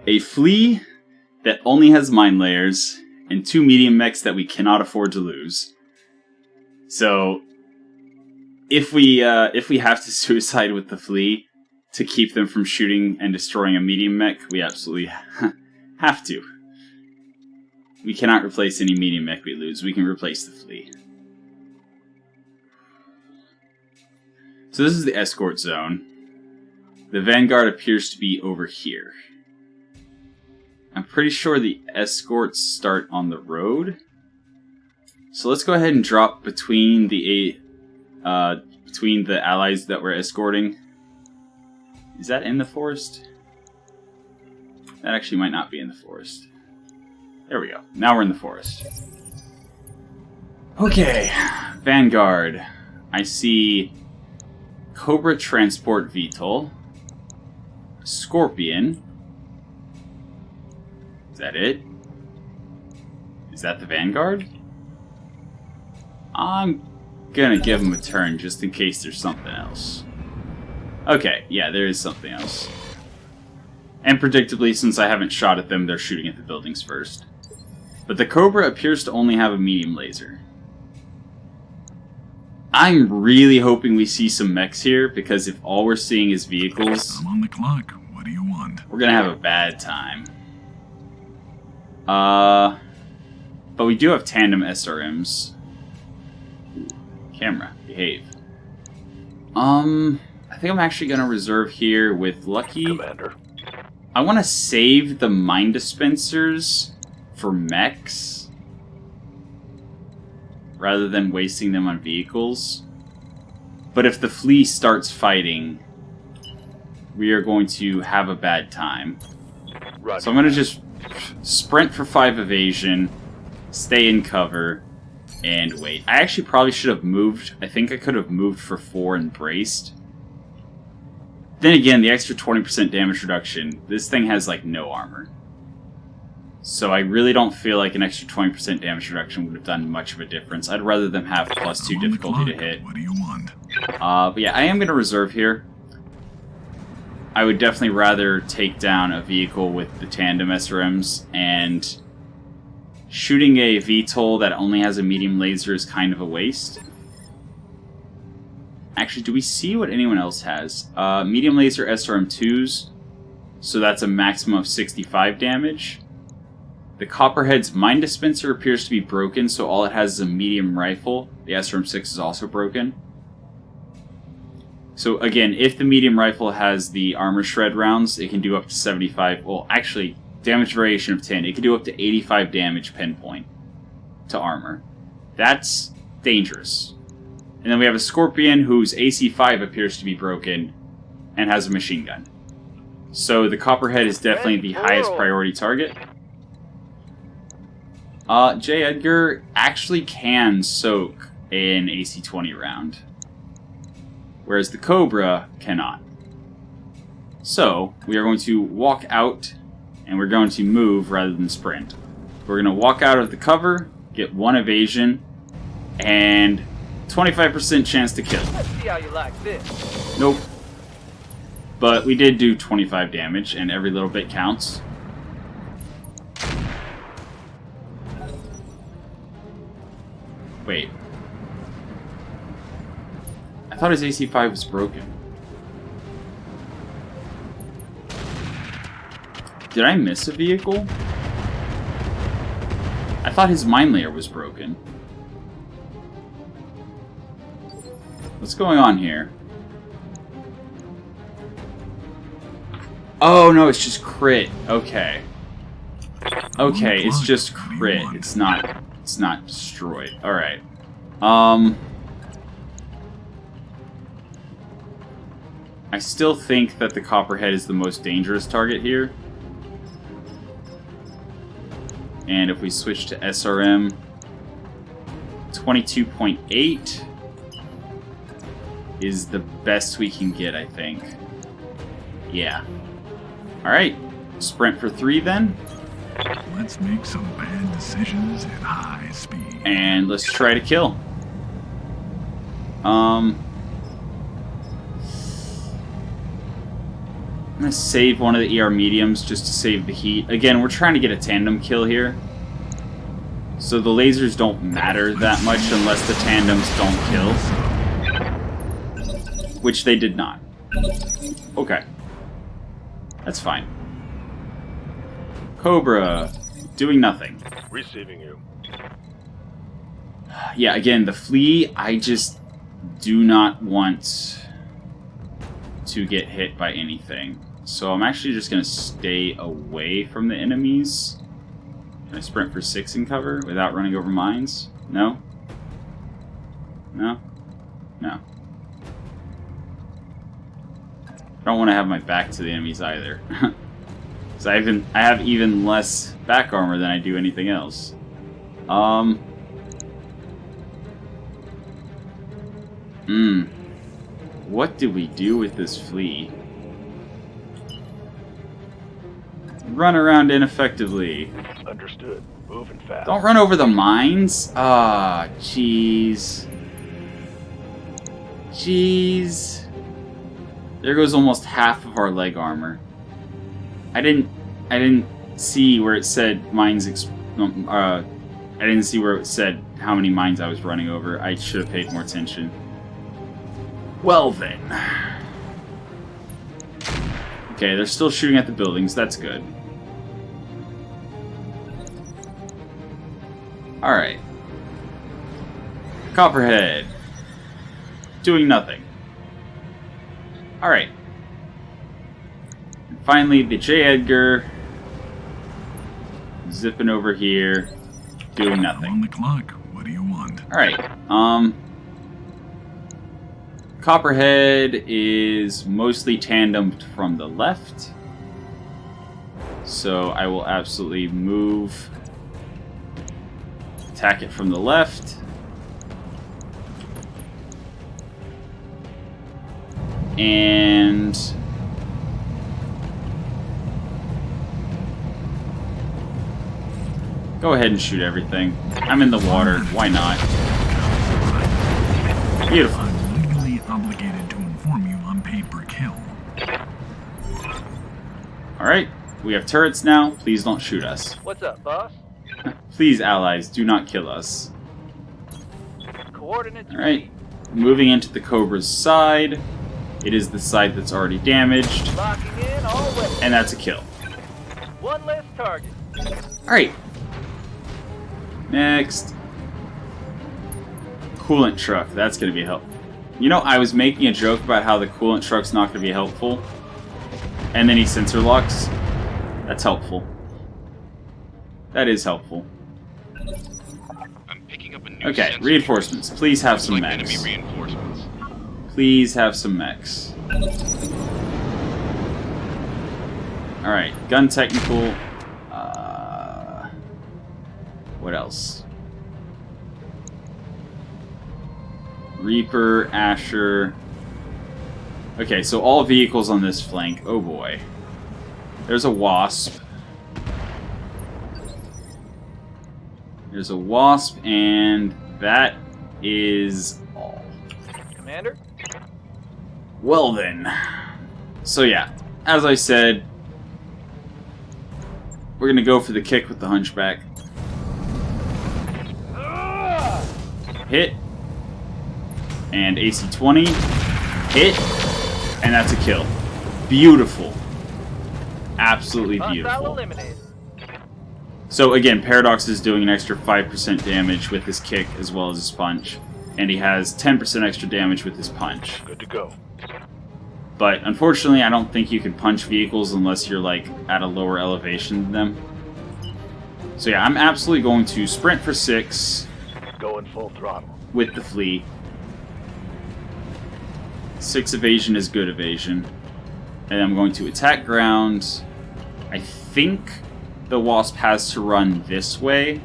[SPEAKER 1] a flea that only has mine layers and 2 medium mechs that we cannot afford to lose. So, if we have to suicide with the flea to keep them from shooting and destroying a medium mech, we absolutely have to. We cannot replace any medium mech we lose. We can replace the flea. So this is the escort zone. The vanguard appears to be over here. I'm pretty sure the escorts start on the road. So let's go ahead and drop between the allies that we're escorting. Is that in the forest? That actually might not be in the forest. There we go. Now we're in the forest. Okay, vanguard. I see Cobra Transport VTOL, Scorpion. Is that it? Is that the vanguard? I'm gonna give them a turn just in case there's something else. Okay, yeah, there is something else. And predictably, since I haven't shot at them, they're shooting at the buildings first. But the Cobra appears to only have a medium laser. I'm really hoping we see some mechs here, because if all we're seeing is vehicles...
[SPEAKER 5] I'm on the clock. What do you want?
[SPEAKER 1] We're gonna have a bad time. But we do have tandem SRMs. Ooh, camera, behave. I think I'm actually gonna reserve here with Lucky.
[SPEAKER 4] Commander.
[SPEAKER 1] I want to save the mine dispensers for mechs, rather than wasting them on vehicles. But if the flea starts fighting, we are going to have a bad time.
[SPEAKER 4] Roger.
[SPEAKER 1] So I'm going to just sprint for 5 evasion, stay in cover, and wait. I actually probably should have moved. I think I could have moved for 4 and braced. Then again, the extra 20% damage reduction, this thing has like no armor. So I really don't feel like an extra 20% damage reduction would have done much of a difference. I'd rather them have +2 difficulty to hit.
[SPEAKER 5] What do you want?
[SPEAKER 1] But yeah, I am going to reserve here. I would definitely rather take down a vehicle with the tandem SRMs, and shooting a VTOL that only has a medium laser is kind of a waste. Actually, do we see what anyone else has? Medium laser SRM2s, so that's a maximum of 65 damage. The Copperhead's mine dispenser appears to be broken, so all it has is a medium rifle. The SRM6 is also broken. So again, if the medium rifle has the armor shred rounds, it can do up to 75, well actually, damage variation of 10. It can do up to 85 damage pinpoint to armor. That's dangerous. And then we have a Scorpion whose AC5 appears to be broken and has a machine gun. So the Copperhead is definitely the highest priority target. J. Edgar actually can soak an AC20 round, whereas the Cobra cannot. So we are going to walk out, and we're going to move rather than sprint. We're going to walk out of the cover, get 1 evasion, and 25% chance to kill.
[SPEAKER 4] Let's see how you like this.
[SPEAKER 1] Nope. But we did do 25 damage, and every little bit counts. Wait. I thought his AC5 was broken. Did I miss a vehicle? I thought his mine layer was broken. What's going on here? Oh no, it's just crit. Okay. Okay, it's just crit. It's not destroyed. Alright. I still think that the Copperhead is the most dangerous target here. And if we switch to SRM, 22.8 is the best we can get, I think. Yeah. Alright, sprint for 3 then.
[SPEAKER 5] Let's make some bad decisions at high speed.
[SPEAKER 1] And let's try to kill. I'm gonna save one of the ER mediums just to save the heat. Again, we're trying to get a tandem kill here. So the lasers don't matter that much unless the tandems don't kill. Which they did not. Okay. That's fine. Cobra, doing nothing.
[SPEAKER 4] Receiving you.
[SPEAKER 1] Yeah, again, the flea, I just do not want to get hit by anything. So I'm actually just going to stay away from the enemies. Can I sprint for 6 in cover without running over mines? No? No? No. I don't want to have my back to the enemies either. Because I have even less back armor than I do anything else. What do we do with this flea? Run around ineffectively.
[SPEAKER 4] Understood. Moving fast.
[SPEAKER 1] Don't run over the mines. Ah, jeez. Jeez. There goes almost half of our leg armor. I didn't see where it said mines. I didn't see where it said how many mines I was running over. I should have paid more attention. Well then. Okay, they're still shooting at the buildings. That's good. Alright. Copperhead. Doing nothing. Alright. And finally, the J. Edgar. Zipping over here. Doing nothing.
[SPEAKER 5] On the clock. What do you want?
[SPEAKER 1] Alright. Copperhead is mostly tandemed from the left. So I will absolutely move. Attack it from the left. And go ahead and shoot everything. I'm in the water. Why not? Beautiful.
[SPEAKER 5] I'm legally obligated to inform you I'm paid per kill.
[SPEAKER 1] Alright. We have turrets now. Please don't shoot us.
[SPEAKER 4] What's up, boss?
[SPEAKER 1] Please, allies, do not kill us.
[SPEAKER 4] Coordinates.
[SPEAKER 1] Alright. Moving into the Cobra's side. It is the side that's already damaged.
[SPEAKER 4] Locking in all weapons.
[SPEAKER 1] And that's a kill.
[SPEAKER 4] One less target.
[SPEAKER 1] Alright. Next. Coolant truck. That's going to be helpful. You know, I was making a joke about how the coolant truck's not going to be helpful. And then he sensor locks. That's helpful. That is helpful.
[SPEAKER 6] I'm picking up a new
[SPEAKER 1] Okay,
[SPEAKER 6] sensor.
[SPEAKER 1] reinforcements. Please have some
[SPEAKER 6] Like
[SPEAKER 1] mechs.
[SPEAKER 6] enemy reinforcements.
[SPEAKER 1] Please have some mechs. Alright, gun technical. What else? Reaper, Asher. Okay, so all vehicles on this flank. Oh boy. There's a Wasp. There's a Wasp, and that is all.
[SPEAKER 4] Commander?
[SPEAKER 1] Well then. So yeah, as I said, we're gonna go for the kick with the Hunchback. Hit. And AC 20. Hit. And that's a kill. Beautiful. Absolutely
[SPEAKER 4] Hostile
[SPEAKER 1] beautiful.
[SPEAKER 4] eliminated.
[SPEAKER 1] So again, Paradox is doing an extra 5% damage with his kick as well as his punch. And he has 10% extra damage with his punch.
[SPEAKER 4] Good to go.
[SPEAKER 1] But unfortunately, I don't think you can punch vehicles unless you're like at a lower elevation than them. So yeah, I'm absolutely going to sprint for 6
[SPEAKER 4] Going full throttle.
[SPEAKER 1] with the flea. 6 evasion is good evasion. And I'm going to attack ground. I think the wasp has to run this way.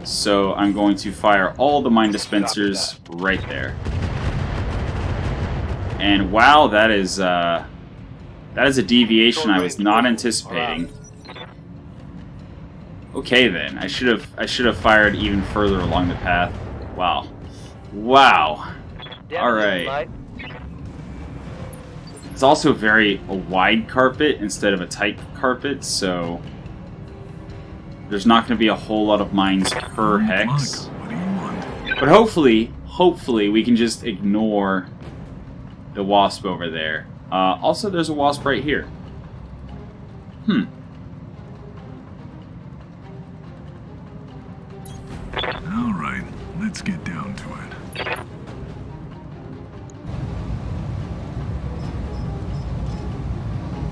[SPEAKER 1] So I'm going to fire all the mine dispensers right there. And wow, that is a deviation I was not anticipating. Okay then, I should have fired even further along the path. Wow. Wow. Alright. It's also a wide carpet instead of a tight carpet, so there's not going to be a whole lot of mines per hex. But hopefully we can just ignore the wasp over there. Also, there's a wasp right here.
[SPEAKER 5] Alright, let's get down to it.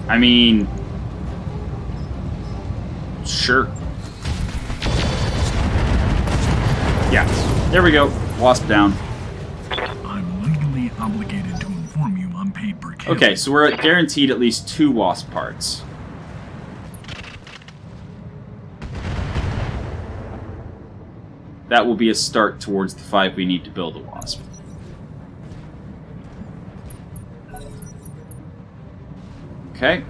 [SPEAKER 1] I mean, sure. Yeah, there we go. Wasp down.
[SPEAKER 5] I'm legally obligated to inform you I'm paid per kill.
[SPEAKER 1] Okay, so we're guaranteed at least 2 wasp parts. That will be a start towards the 5 we need to build a wasp. Okay.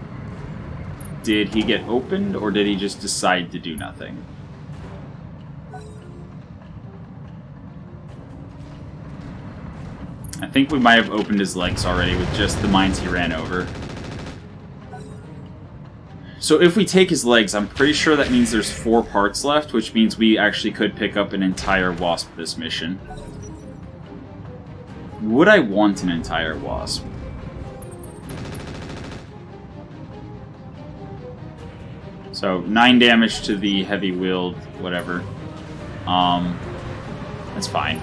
[SPEAKER 1] Did he get opened, or did he just decide to do nothing? I think we might have opened his legs already with just the mines he ran over. So if we take his legs, I'm pretty sure that means there's 4 parts left, which means we actually could pick up an entire wasp this mission. Would I want an entire wasp? So 9 damage to the heavy wield, whatever. That's fine.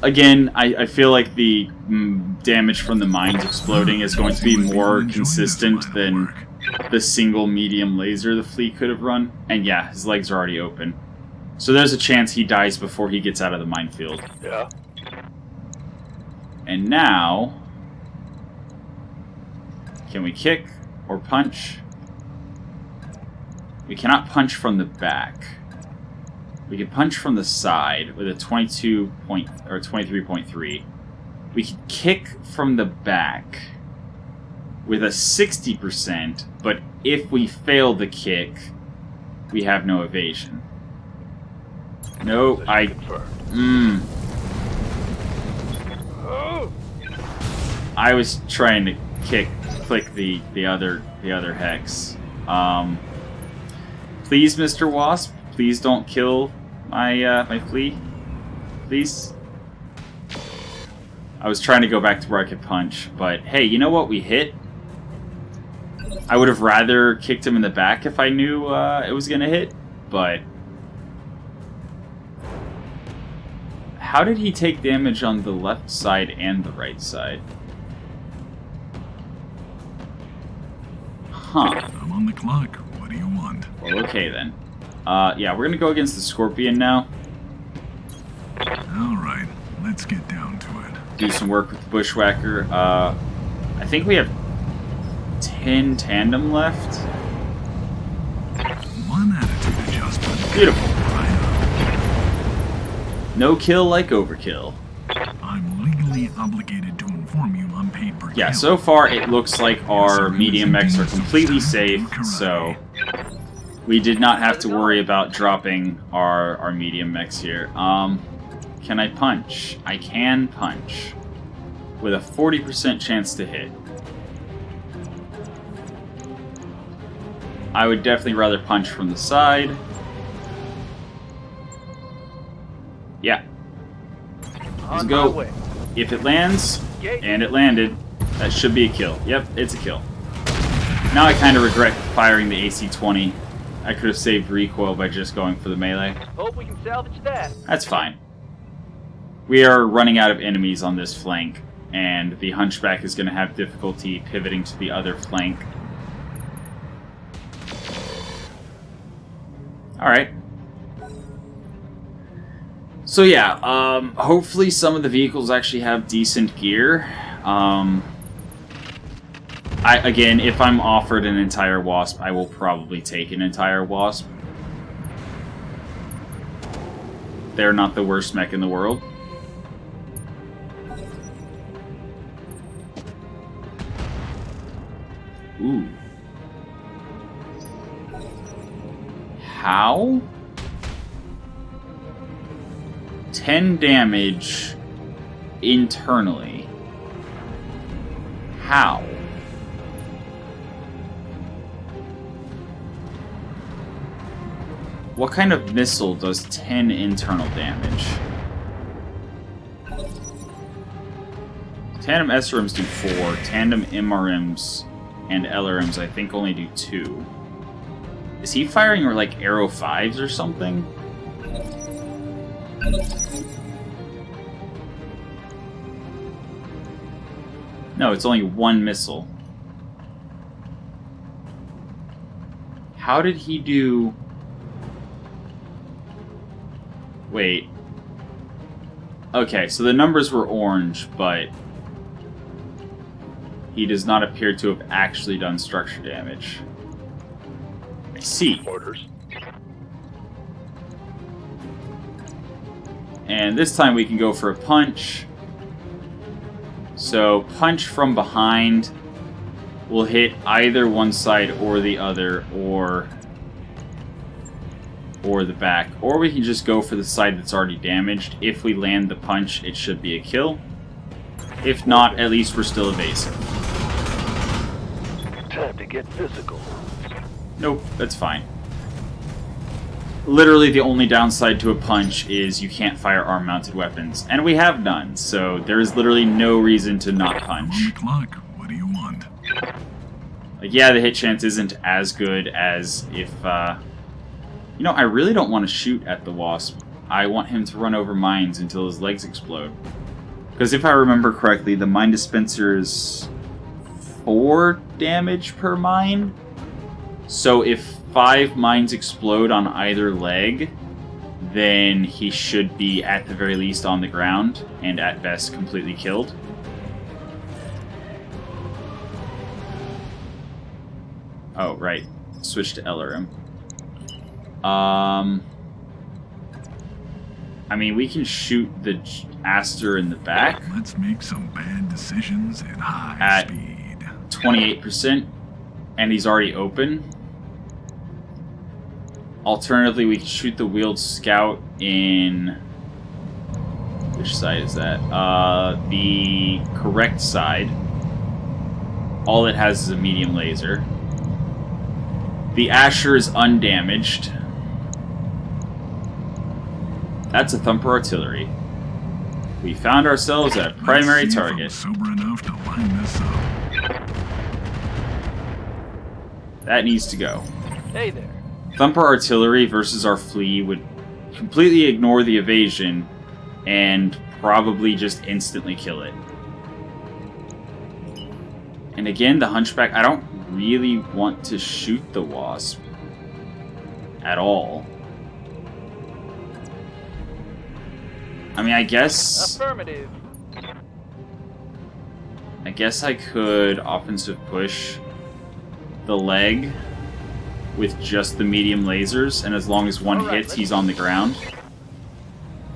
[SPEAKER 1] Again, I feel like the damage from the mines exploding is going to be more consistent than the single medium laser the flea could have run. And yeah, his legs are already open. So there's a chance he dies before he gets out of the minefield.
[SPEAKER 4] Yeah.
[SPEAKER 1] And now, can we kick or punch? We cannot punch from the back. We can punch from the side with a 23.3. We can kick from the back with a 60%, but if we fail the kick, we have no evasion. No, I was trying to click the other hex. Please, Mr. Wasp, please don't kill my my flea. Please. I was trying to go back to where I could punch, but hey, you know what? We hit. I would have rather kicked him in the back if I knew it was gonna hit, but how did he take damage on the left side and the right side? Huh.
[SPEAKER 5] I'm on the clock. What do you want?
[SPEAKER 1] Well, okay then. Yeah, we're gonna go against the Scorpion now.
[SPEAKER 5] Alright, let's get down to it.
[SPEAKER 1] Do some work with the Bushwhacker. I think we have 10 tandem left.
[SPEAKER 5] One attitude adjustment.
[SPEAKER 1] Beautiful.
[SPEAKER 5] Right
[SPEAKER 1] No kill like overkill.
[SPEAKER 5] up. I'm legally obligated to inform you I'm paid per
[SPEAKER 1] Yeah,
[SPEAKER 5] kill.
[SPEAKER 1] so far it looks like our medium mechs are completely safe, so we did not have to worry about dropping our medium mechs here. Can I punch? I can punch. With a 40% chance to hit. I would definitely rather punch from the side. Yeah. Let's go. If it lands, and it landed, that should be a kill. Yep, it's a kill. Now I kind of regret firing the AC-20. I could have saved recoil by just going for the melee.
[SPEAKER 4] Hope we can salvage that.
[SPEAKER 1] That's fine. We are running out of enemies on this flank, and the Hunchback is going to have difficulty pivoting to the other flank. Alright. So yeah, hopefully some of the vehicles actually have decent gear. Again, if I'm offered an entire wasp, I will probably take an entire wasp. They're not the worst mech in the world. Ooh. How? 10 damage internally. How? What kind of missile does 10 internal damage? Tandem SRMs do 4, tandem MRMs and LRMs I think only do 2. Is he firing like Arrow 5s or something? No, it's only 1 missile. How did he do... Wait. Okay, so the numbers were orange, but he does not appear to have actually done structure damage. I see.
[SPEAKER 4] Orders.
[SPEAKER 1] And this time we can go for a punch. So, punch from behind will hit either one side or the other, or the back. Or we can just go for the side that's already damaged. If we land the punch, it should be a kill. If not, at least we're still evasive.
[SPEAKER 4] Time to get physical.
[SPEAKER 1] Nope, that's fine. Literally the only downside to a punch is you can't fire arm-mounted weapons. And we have none, so there is literally no reason to not punch.
[SPEAKER 5] On the clock. What do you want?
[SPEAKER 1] Like, yeah, the hit chance isn't as good as if, You know, I really don't want to shoot at the wasp. I want him to run over mines until his legs explode. Because if I remember correctly, the mine dispenser is 4 damage per mine. So if 5 mines explode on either leg, then he should be at the very least on the ground, and at best completely killed. Oh, right. Switch to LRM. I mean, we can shoot the Aster in the back.
[SPEAKER 5] Let's make some bad decisions at high
[SPEAKER 1] at
[SPEAKER 5] speed.
[SPEAKER 1] 28%, and he's already open. Alternatively, we can shoot the wheeled scout in... Which side is that? The correct side. All it has is a medium laser. The Asher is undamaged. That's a thumper artillery. We found ourselves a primary
[SPEAKER 5] Let's see
[SPEAKER 1] target.
[SPEAKER 5] if I'm sober enough to line this up.
[SPEAKER 1] That needs to go.
[SPEAKER 4] Hey there.
[SPEAKER 1] Thumper artillery versus our flea would completely ignore the evasion and probably just instantly kill it. And again, the hunchback, I don't really want to shoot the wasp at all. I mean, I guess
[SPEAKER 4] Affirmative.
[SPEAKER 1] I could offensive push the leg with just the medium lasers, and as long as one
[SPEAKER 4] Alright,
[SPEAKER 1] hits, he's on the ground.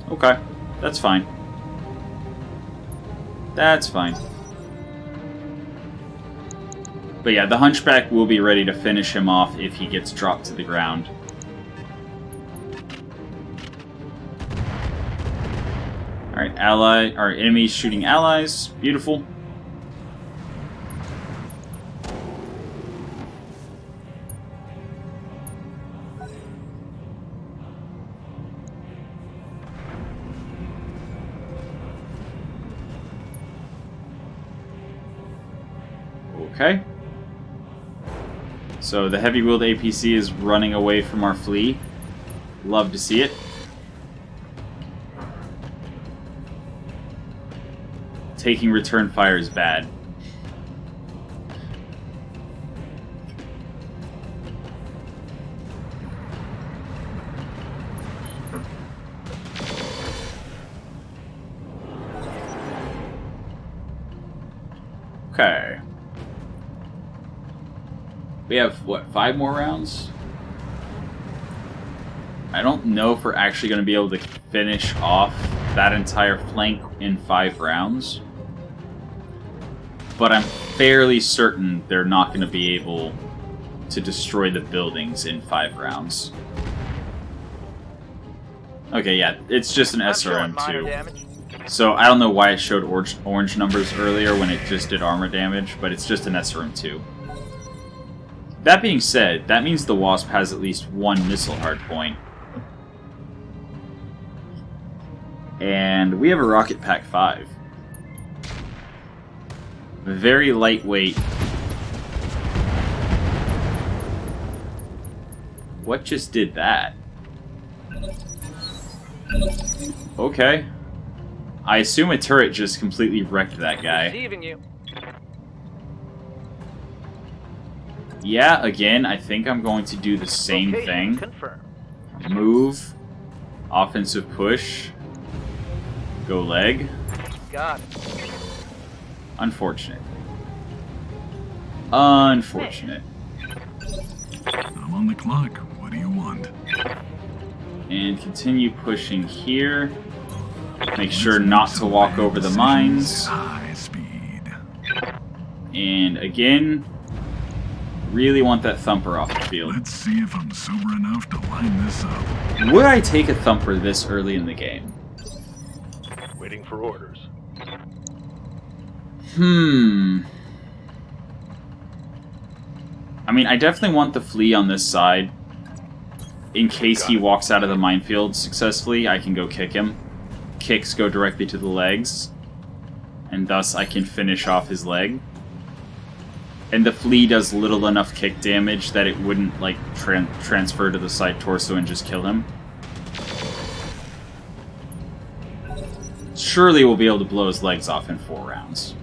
[SPEAKER 1] Okay, that's fine. That's fine. But yeah, the hunchback will be ready to finish him off if he gets dropped to the ground. Alright, our enemies shooting allies. Beautiful. Okay. So the heavy-wheeled APC is running away from our flea. Love to see it. Taking return fire is bad. Okay. We have, what, 5 more rounds? I don't know if we're actually going to be able to finish off that entire flank in 5 rounds. But I'm fairly certain they're not going to be able to destroy the buildings in 5 rounds. Okay, yeah, it's just an SRM2. So I don't know why it showed orange numbers earlier when it just did armor damage, but it's just an SRM2. That being said, that means the Wasp has at least 1 missile hardpoint. And we have a Rocket Pack 5. Very lightweight. What just did that? Okay. I assume a turret just completely wrecked that guy.
[SPEAKER 4] Receiving you.
[SPEAKER 1] Yeah, again, I think I'm going to do the same thing.
[SPEAKER 4] Confirm.
[SPEAKER 1] Move. Offensive push. Go leg.
[SPEAKER 4] Got it.
[SPEAKER 1] Unfortunate. Unfortunate.
[SPEAKER 5] I'm on the clock. What do you want?
[SPEAKER 1] And continue pushing here. Make sure not to walk over the mines.
[SPEAKER 5] High speed.
[SPEAKER 1] And again, really want that thumper off the field.
[SPEAKER 5] Let's see if I'm sober enough to line this up.
[SPEAKER 1] Would I take a thumper this early in the game?
[SPEAKER 4] Waiting for orders.
[SPEAKER 1] I mean, I definitely want the flea on this side. In case he walks out of the minefield successfully, I can go kick him. Kicks go directly to the legs. And thus I can finish off his leg. And the flea does little enough kick damage that it wouldn't, like, transfer to the side torso and just kill him. Surely we'll be able to blow his legs off in 4 rounds.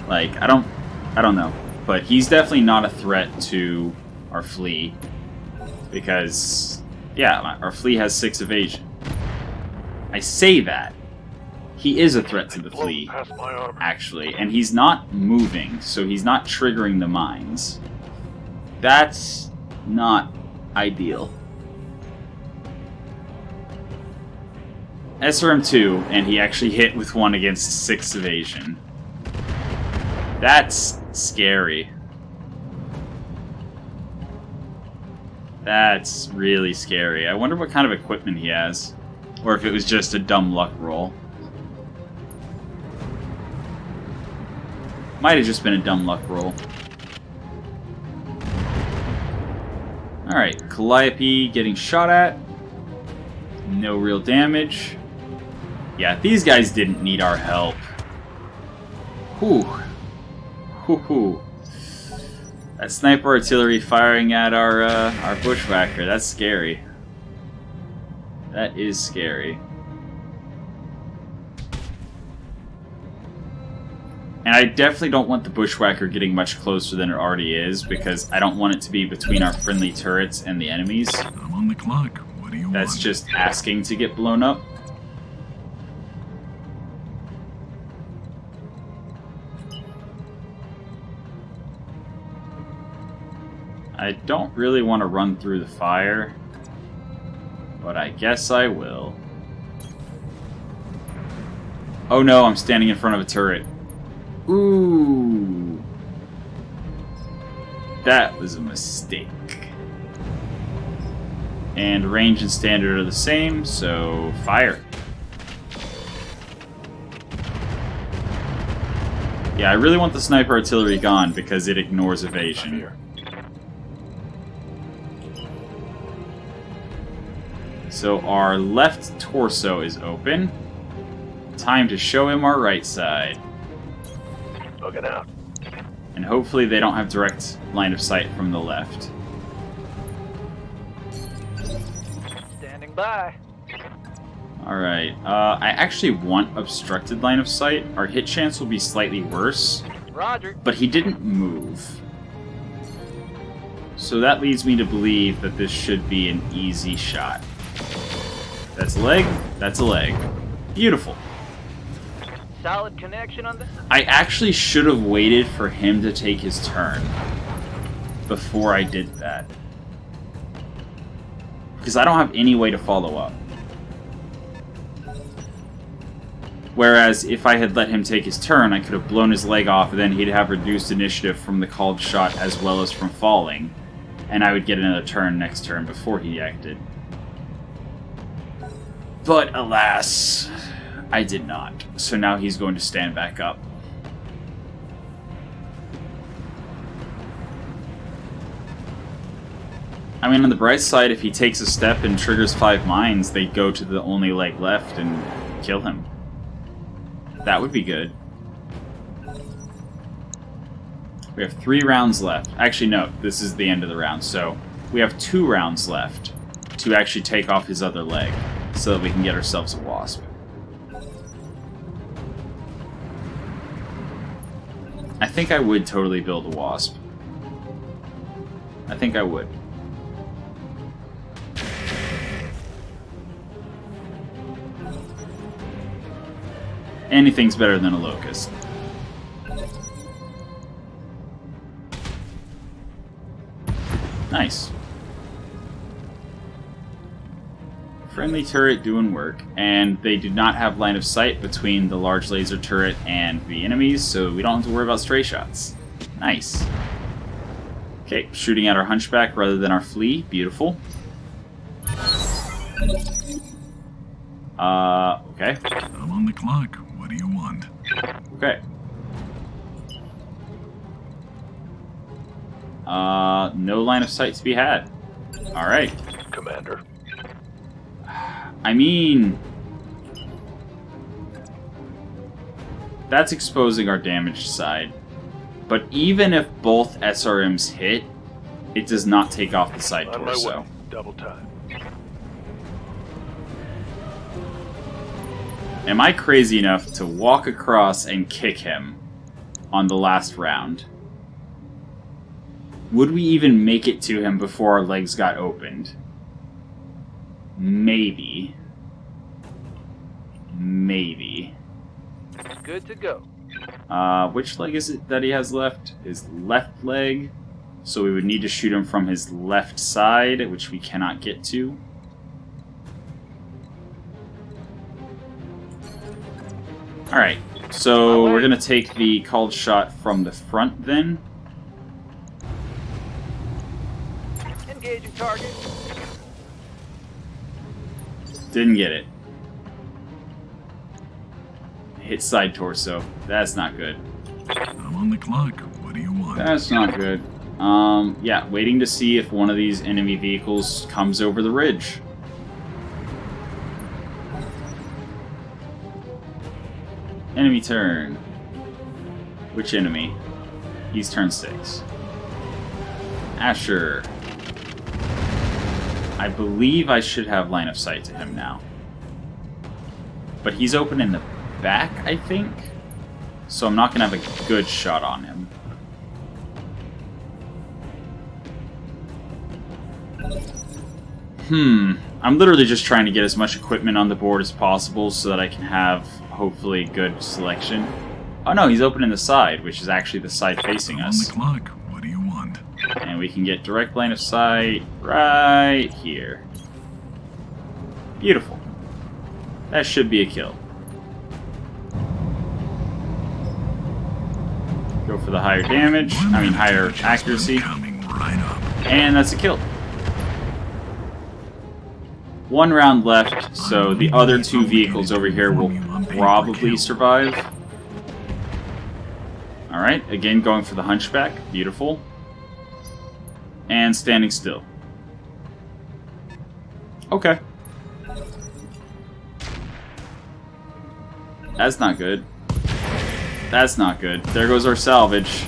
[SPEAKER 1] Like, I don't know. But he's definitely not a threat to our flea. Because, yeah, our flea has 6 evasion. I say that. He is a threat to the flea, actually. And he's not moving, so he's not triggering the mines. That's not ideal. SRM2, and he actually hit with 1 against 6 evasion. That's scary. That's really scary. I wonder what kind of equipment he has. Or if it was just a dumb luck roll. Might have just been a dumb luck roll. Alright, Calliope getting shot at. No real damage. Yeah, these guys didn't need our help. Whew. Whew. That sniper artillery firing at our Bushwhacker, that's scary. That is scary. And I definitely don't want the Bushwhacker getting much closer than it already is, because I don't want it to be between our friendly turrets and the enemies.
[SPEAKER 5] I'm on the clock. What do you want?
[SPEAKER 1] That's just asking to get blown up. I don't really want to run through the fire, but I guess I will. Oh no, I'm standing in front of a turret. Ooh. That was a mistake. And range and standard are the same, so fire. Yeah, I really want the sniper artillery gone because it ignores evasion. So our left torso is open. Time to show him our right side.
[SPEAKER 4] Looking out.
[SPEAKER 1] And hopefully they don't have direct line of sight from the left.
[SPEAKER 4] Standing by.
[SPEAKER 1] Alright, I actually want obstructed line of sight. Our hit chance will be slightly worse.
[SPEAKER 4] Roger.
[SPEAKER 1] But he didn't move. So that leads me to believe that this should be an easy shot. That's a leg. That's a leg. Beautiful.
[SPEAKER 4] Solid connection on this.
[SPEAKER 1] I actually should have waited for him to take his turn before I did that. Because I don't have any way to follow up. Whereas if I had let him take his turn, I could have blown his leg off, and then he'd have reduced initiative from the called shot as well as from falling. And I would get another turn next turn before he acted. But alas, I did not. So now he's going to stand back up. I mean, on the bright side, if he takes a step and triggers 5 mines, they go to the only leg left and kill him. That would be good. We have 3 rounds left. Actually, no, this is the end of the round, so we have 2 rounds left to actually take off his other leg so that we can get ourselves a wasp. I think I would totally build a wasp. I think I would. Anything's better than a locust. Nice. Friendly turret doing work, and they do not have line of sight between the large laser turret and the enemies, so we don't have to worry about stray shots. Nice. Okay, shooting at our hunchback rather than our flea. Beautiful. Okay.
[SPEAKER 5] I'm on the clock. What do you want?
[SPEAKER 1] Okay. No line of sight to be had. Alright.
[SPEAKER 4] Commander.
[SPEAKER 1] I mean... that's exposing our damaged side. But even if both SRMs hit, it does not take off the side
[SPEAKER 4] On my
[SPEAKER 1] torso.
[SPEAKER 4] way. Double time.
[SPEAKER 1] Am I crazy enough to walk across and kick him on the last round? Would we even make it to him before our legs got opened? Maybe. Maybe.
[SPEAKER 4] Good to go.
[SPEAKER 1] Which leg is it that he has left? His left leg. So we would need to shoot him from his left side, which we cannot get to. Alright, so we're going to take the called shot from the front then.
[SPEAKER 4] Engaging target.
[SPEAKER 1] Didn't get it. Hit side torso. That's not good.
[SPEAKER 5] I'm on the clock. What do you want?
[SPEAKER 1] That's not good. Yeah, waiting to see if one of these enemy vehicles comes over the ridge. Enemy turn. Which enemy? He's turn 6. Asher. I believe I should have line of sight to him now. But he's open in the back, I think? So I'm not going to have a good shot on him. I'm literally just trying to get as much equipment on the board as possible so that I can have, hopefully, good selection. Oh no, he's open in the side, which is actually the side facing us.
[SPEAKER 5] I'm on the clock. What do you want?
[SPEAKER 1] And we can get direct line of sight right here. Beautiful. That should be a kill. Go for the higher damage, higher accuracy.
[SPEAKER 5] Coming right up.
[SPEAKER 1] And that's a kill. 1 round left, so the other 2 vehicles over here will probably survive. Alright, again going for the hunchback. Beautiful. And standing still. Okay. That's not good. That's not good. There goes our salvage.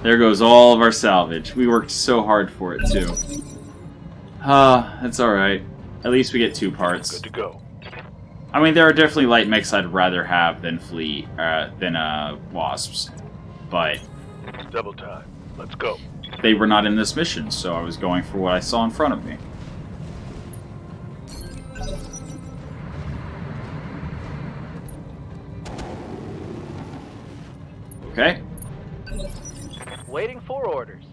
[SPEAKER 1] There goes all of our salvage. We worked so hard for it, too. That's alright. At least we get 2 parts.
[SPEAKER 4] Good to go.
[SPEAKER 1] I mean, there are definitely light mechs I'd rather have than flea, wasps. But
[SPEAKER 4] Double time. Let's go.
[SPEAKER 1] they were not in this mission, so I was going for what I saw in front of me. Okay.
[SPEAKER 4] Waiting for orders.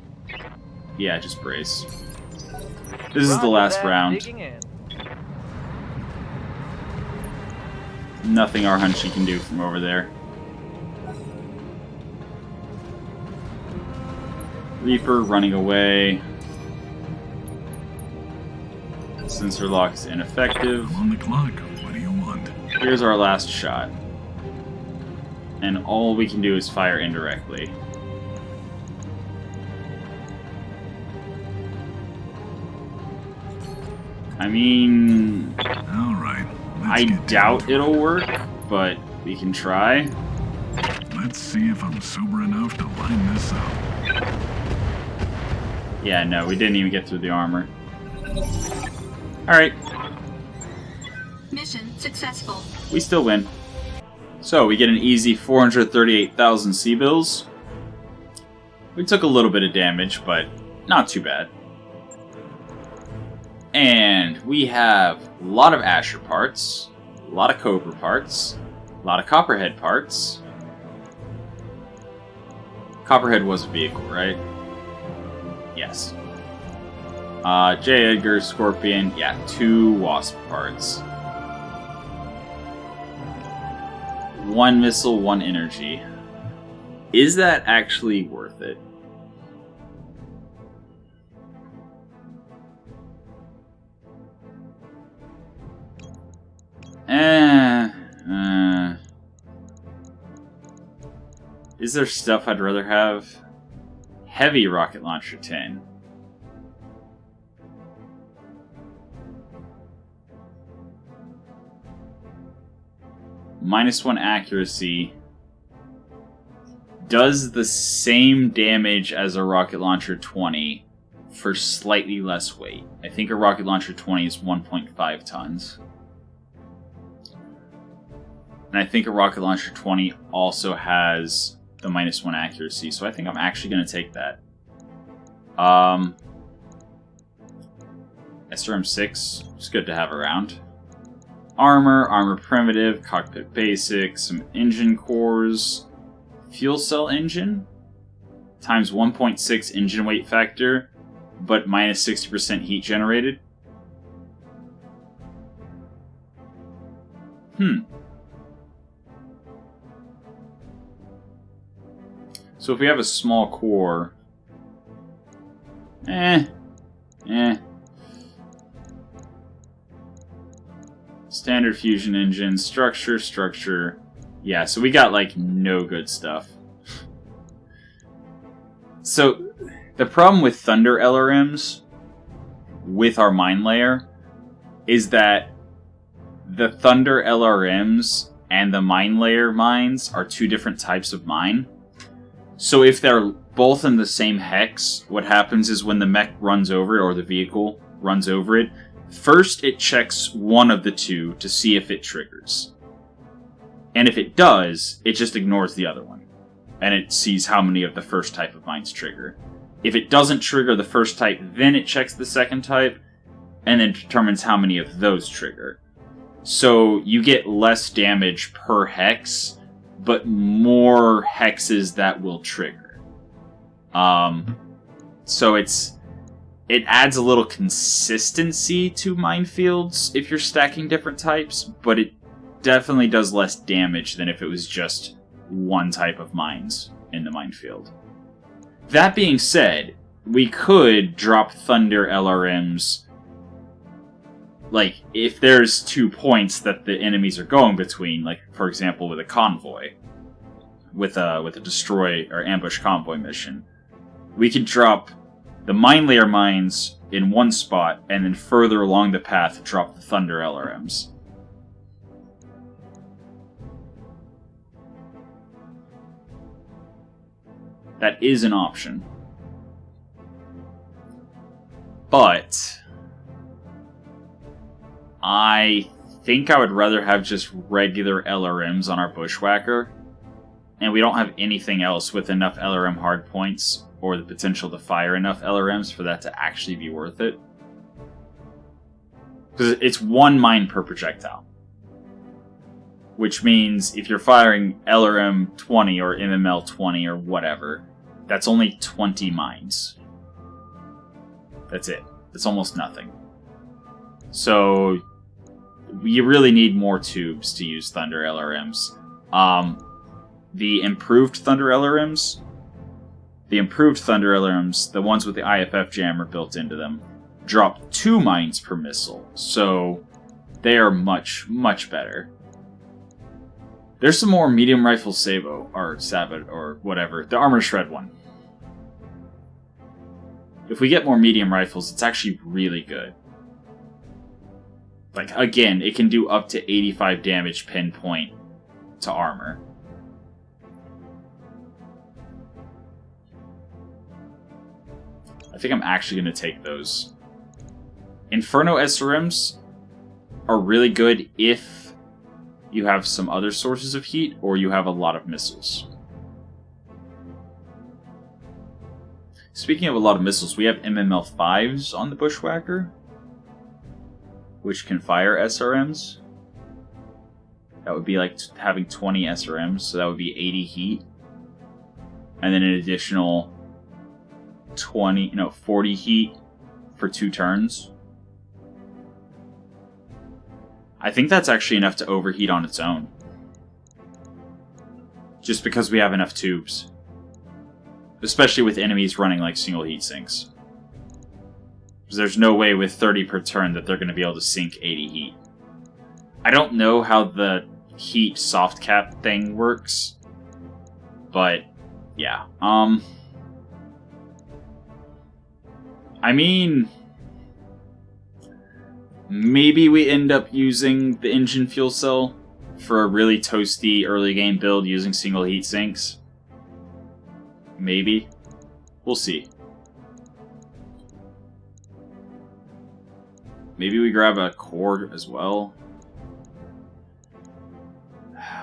[SPEAKER 1] Yeah, just brace. This is the
[SPEAKER 4] Roger
[SPEAKER 1] last
[SPEAKER 4] that,
[SPEAKER 1] round.
[SPEAKER 4] digging in.
[SPEAKER 1] Nothing our Hunchy can do from over there. Reaper running away. Sensor lock is ineffective.
[SPEAKER 5] I'm on the clock. What do you want?
[SPEAKER 1] Here's our last shot. And all we can do is fire indirectly. I mean,
[SPEAKER 5] Alright.
[SPEAKER 1] I doubt it'll work, but we can try.
[SPEAKER 5] Let's see if I'm sober enough to line this up.
[SPEAKER 1] Yeah, no, we didn't even get through the armor. Alright,
[SPEAKER 2] Mission successful.
[SPEAKER 1] we still win. So, we get an easy 438,000 C-bills. We took a little bit of damage, but not too bad. And we have a lot of Asher parts, a lot of Cobra parts, a lot of Copperhead parts. Copperhead was a vehicle, right? Yes. J. Edgar, Scorpion, yeah, 2 Wasp parts. 1 missile, 1 energy. Is that actually worth it? Is there stuff I'd rather have? Heavy rocket launcher 10. -1 accuracy. Does the same damage as a rocket launcher 20 for slightly less weight. I think a rocket launcher 20 is 1.5 tons. And I think a rocket launcher 20 also has the -1 accuracy, so I think I'm actually going to take that. SRM-6, it's good to have around. Armor primitive, cockpit basic, some engine cores, fuel cell engine, times 1.6 engine weight factor, but minus 60% heat generated. So if we have a small core, standard fusion engine, structure. Yeah, so we got like no good stuff. So the problem with Thunder LRMs with our mine layer is that the Thunder LRMs and the mine layer mines are two different types of mine. So if they're both in the same hex, what happens is when the mech runs over it, or the vehicle runs over it, first it checks one of the two to see if it triggers. And if it does, it just ignores the other one. And it sees how many of the first type of mines trigger. If it doesn't trigger the first type, then it checks the second type, and then determines how many of those trigger. So you get less damage per hex, but more hexes that will trigger. So it adds a little consistency to minefields if you're stacking different types, but it definitely does less damage than if it was just one type of mines in the minefield. That being said, we could drop Thunder LRMs, like, if there's 2 points that the enemies are going between, like, for example, with a convoy, with a destroy or ambush convoy mission, we could drop the mine layer mines in one spot, and then further along the path, drop the Thunder LRMs. That is an option. But I think I would rather have just regular LRMs on our Bushwhacker, and we don't have anything else with enough LRM hardpoints or the potential to fire enough LRMs for that to actually be worth it. Because it's one mine per projectile. which means if you're firing LRM 20 or MML 20 or whatever, that's only 20 mines. That's it. It's almost nothing. So you really need more tubes to use Thunder LRMs. The improved Thunder LRMs, the ones with the IFF jammer built into them, drop 2 mines per missile. So they are much, much better. There's some more medium rifle Sabo, or Savage, or whatever. The armor shred one. If we get more medium rifles, it's actually really good. Like, again, it can do up to 85 damage pinpoint to armor. I think I'm actually going to take those. Inferno SRMs are really good if you have some other sources of heat or you have a lot of missiles. Speaking of a lot of missiles, we have MML5s on the Bushwhacker, which can fire SRMs. That would be like having 20 SRMs, so that would be 80 heat. And then an additional 40 heat for 2 turns. I think that's actually enough to overheat on its own. Just because we have enough tubes. Especially with enemies running like single heat sinks. Because there's no way with 30 per turn that they're going to be able to sink 80 heat. I don't know how the heat soft cap thing works. But, yeah. I mean, maybe we end up using the engine fuel cell for a really toasty early game build using single heat sinks. Maybe. We'll see. Maybe we grab a core as well.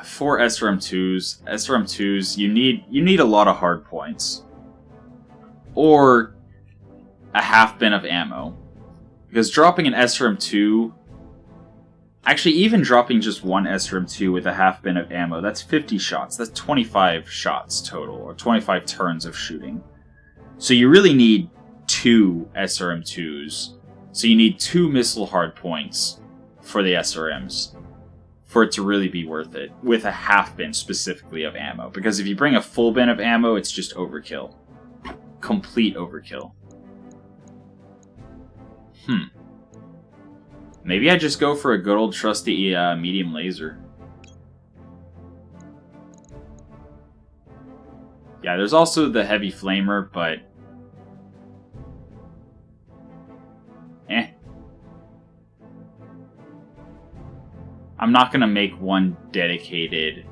[SPEAKER 1] 4 SRM2s. SRM2s, you need a lot of hard points. Or a half bin of ammo. Because dropping an SRM2... Actually, even dropping just one SRM2 with a half bin of ammo, that's 50 shots. That's 25 shots total, or 25 turns of shooting. So you really need 2 SRM2s. So you need 2 missile hardpoints for the SRMs for it to really be worth it, with a half bin specifically of ammo. Because if you bring a full bin of ammo, it's just overkill. Complete overkill. Maybe I just go for a good old trusty medium laser. Yeah, there's also the heavy flamer, but... I'm not going to make one dedicated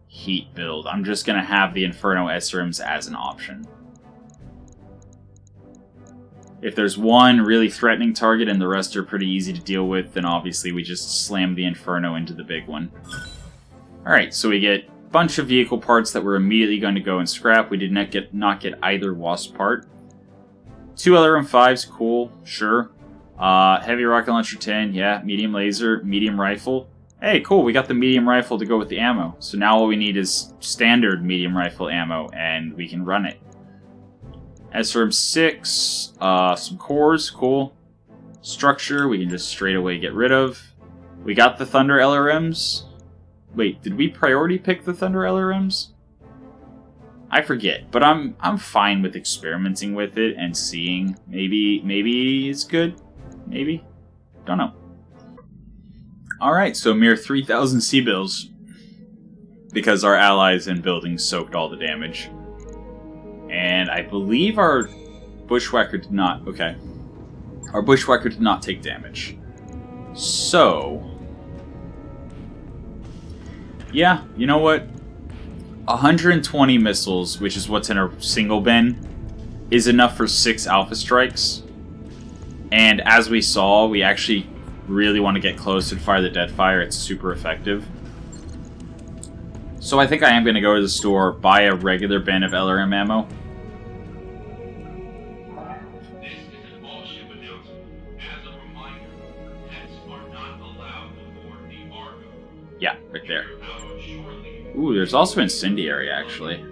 [SPEAKER 1] heat build. I'm just going to have the Inferno SRMs as an option. If there's one really threatening target and the rest are pretty easy to deal with, then obviously we just slam the Inferno into the big one. Alright, so we get a bunch of vehicle parts that we're immediately going to go and scrap. We did not get either Wasp part. 2 LRM5s, cool, sure. Heavy rocket launcher 10, yeah. Medium laser, medium rifle. Hey, cool, we got the medium rifle to go with the ammo. So now all we need is standard medium rifle ammo, and we can run it. SRM6, some cores, cool. Structure, we can just straight away get rid of. We got the Thunder LRMs. Wait, did we priority pick the Thunder LRMs? I forget, but I'm fine with experimenting with it and seeing. Maybe it's good. Maybe. Don't know. Alright, so mere 3,000 C-bills. Because our allies and buildings soaked all the damage. And I believe our Bushwhacker did not... Okay. Our Bushwhacker did not take damage. So... yeah, you know what? 120 missiles, which is what's in a single bin, is enough for 6 Alpha Strikes. And as we saw, we actually really want to get close and fire the Deadfire. It's super effective. So I think I am going to go to the store, buy a regular bin of LRM ammo.
[SPEAKER 6] This is an all-ship announcement. As a reminder, pets are not allowed aboard the Argo.
[SPEAKER 1] Yeah, right there. Ooh, there's also incendiary, actually.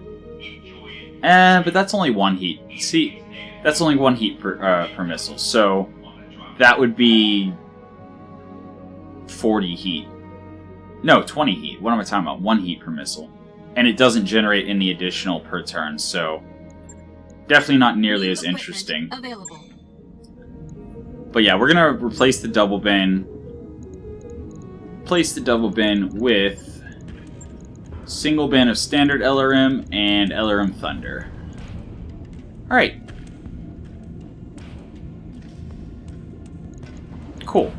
[SPEAKER 1] But that's only 1 heat. See, that's only 1 heat per missile, so that would be 40 heat. No, 20 heat. What am I talking about? 1 heat per missile. And it doesn't generate any additional per turn, so definitely not nearly as interesting.
[SPEAKER 2] Available.
[SPEAKER 1] But yeah, we're gonna replace the double bin. Replace the double bin with single bin of standard LRM and LRM Thunder. Alright. Cool.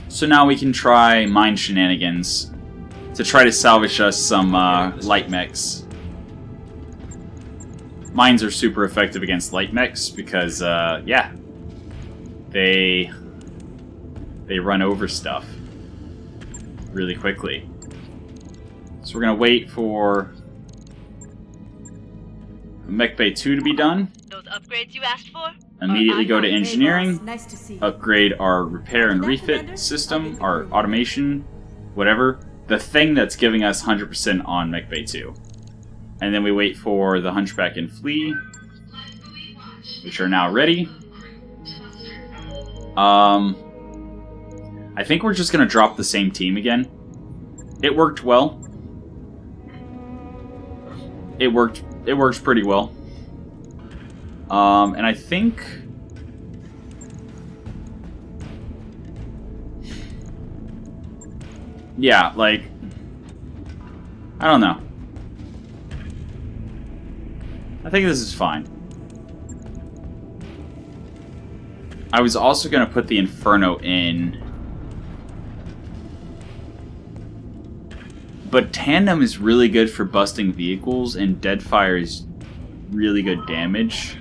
[SPEAKER 1] So now we can try mine shenanigans to try to salvage us some light mechs. Mines are super effective against light mechs because, yeah, they run over stuff really quickly. So we're gonna wait for MkII to be done.
[SPEAKER 7] Those upgrades you asked for?
[SPEAKER 1] Immediately go to
[SPEAKER 7] Hey,
[SPEAKER 1] engineering,
[SPEAKER 7] boss. Nice to see you.
[SPEAKER 1] upgrade our repair and refit system, our automation, whatever. The thing that's giving us 100% on MkII 2. And then we wait for the Hunchback and Flea, which are now ready. I think we're just going to drop the same team again. It worked well. It worked pretty well. And I think... yeah, like... I don't know. I think this is fine. I was also going to put the Inferno in. But Tandem is really good for busting vehicles, and Deadfire is really good damage.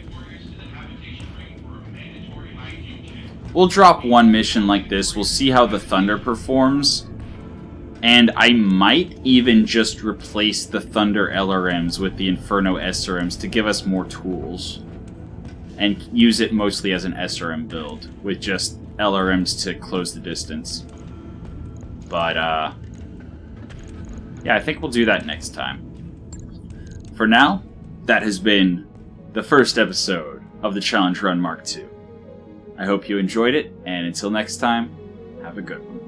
[SPEAKER 1] We'll drop one mission like this. We'll see how the Thunder performs. And I might even just replace the Thunder LRMs with the Inferno SRMs to give us more tools. And use it mostly as an SRM build, with just LRMs to close the distance. But, yeah, I think we'll do that next time. For now, that has been the first episode of the Challenge Run Mark II. I hope you enjoyed it, and until next time, have a good one.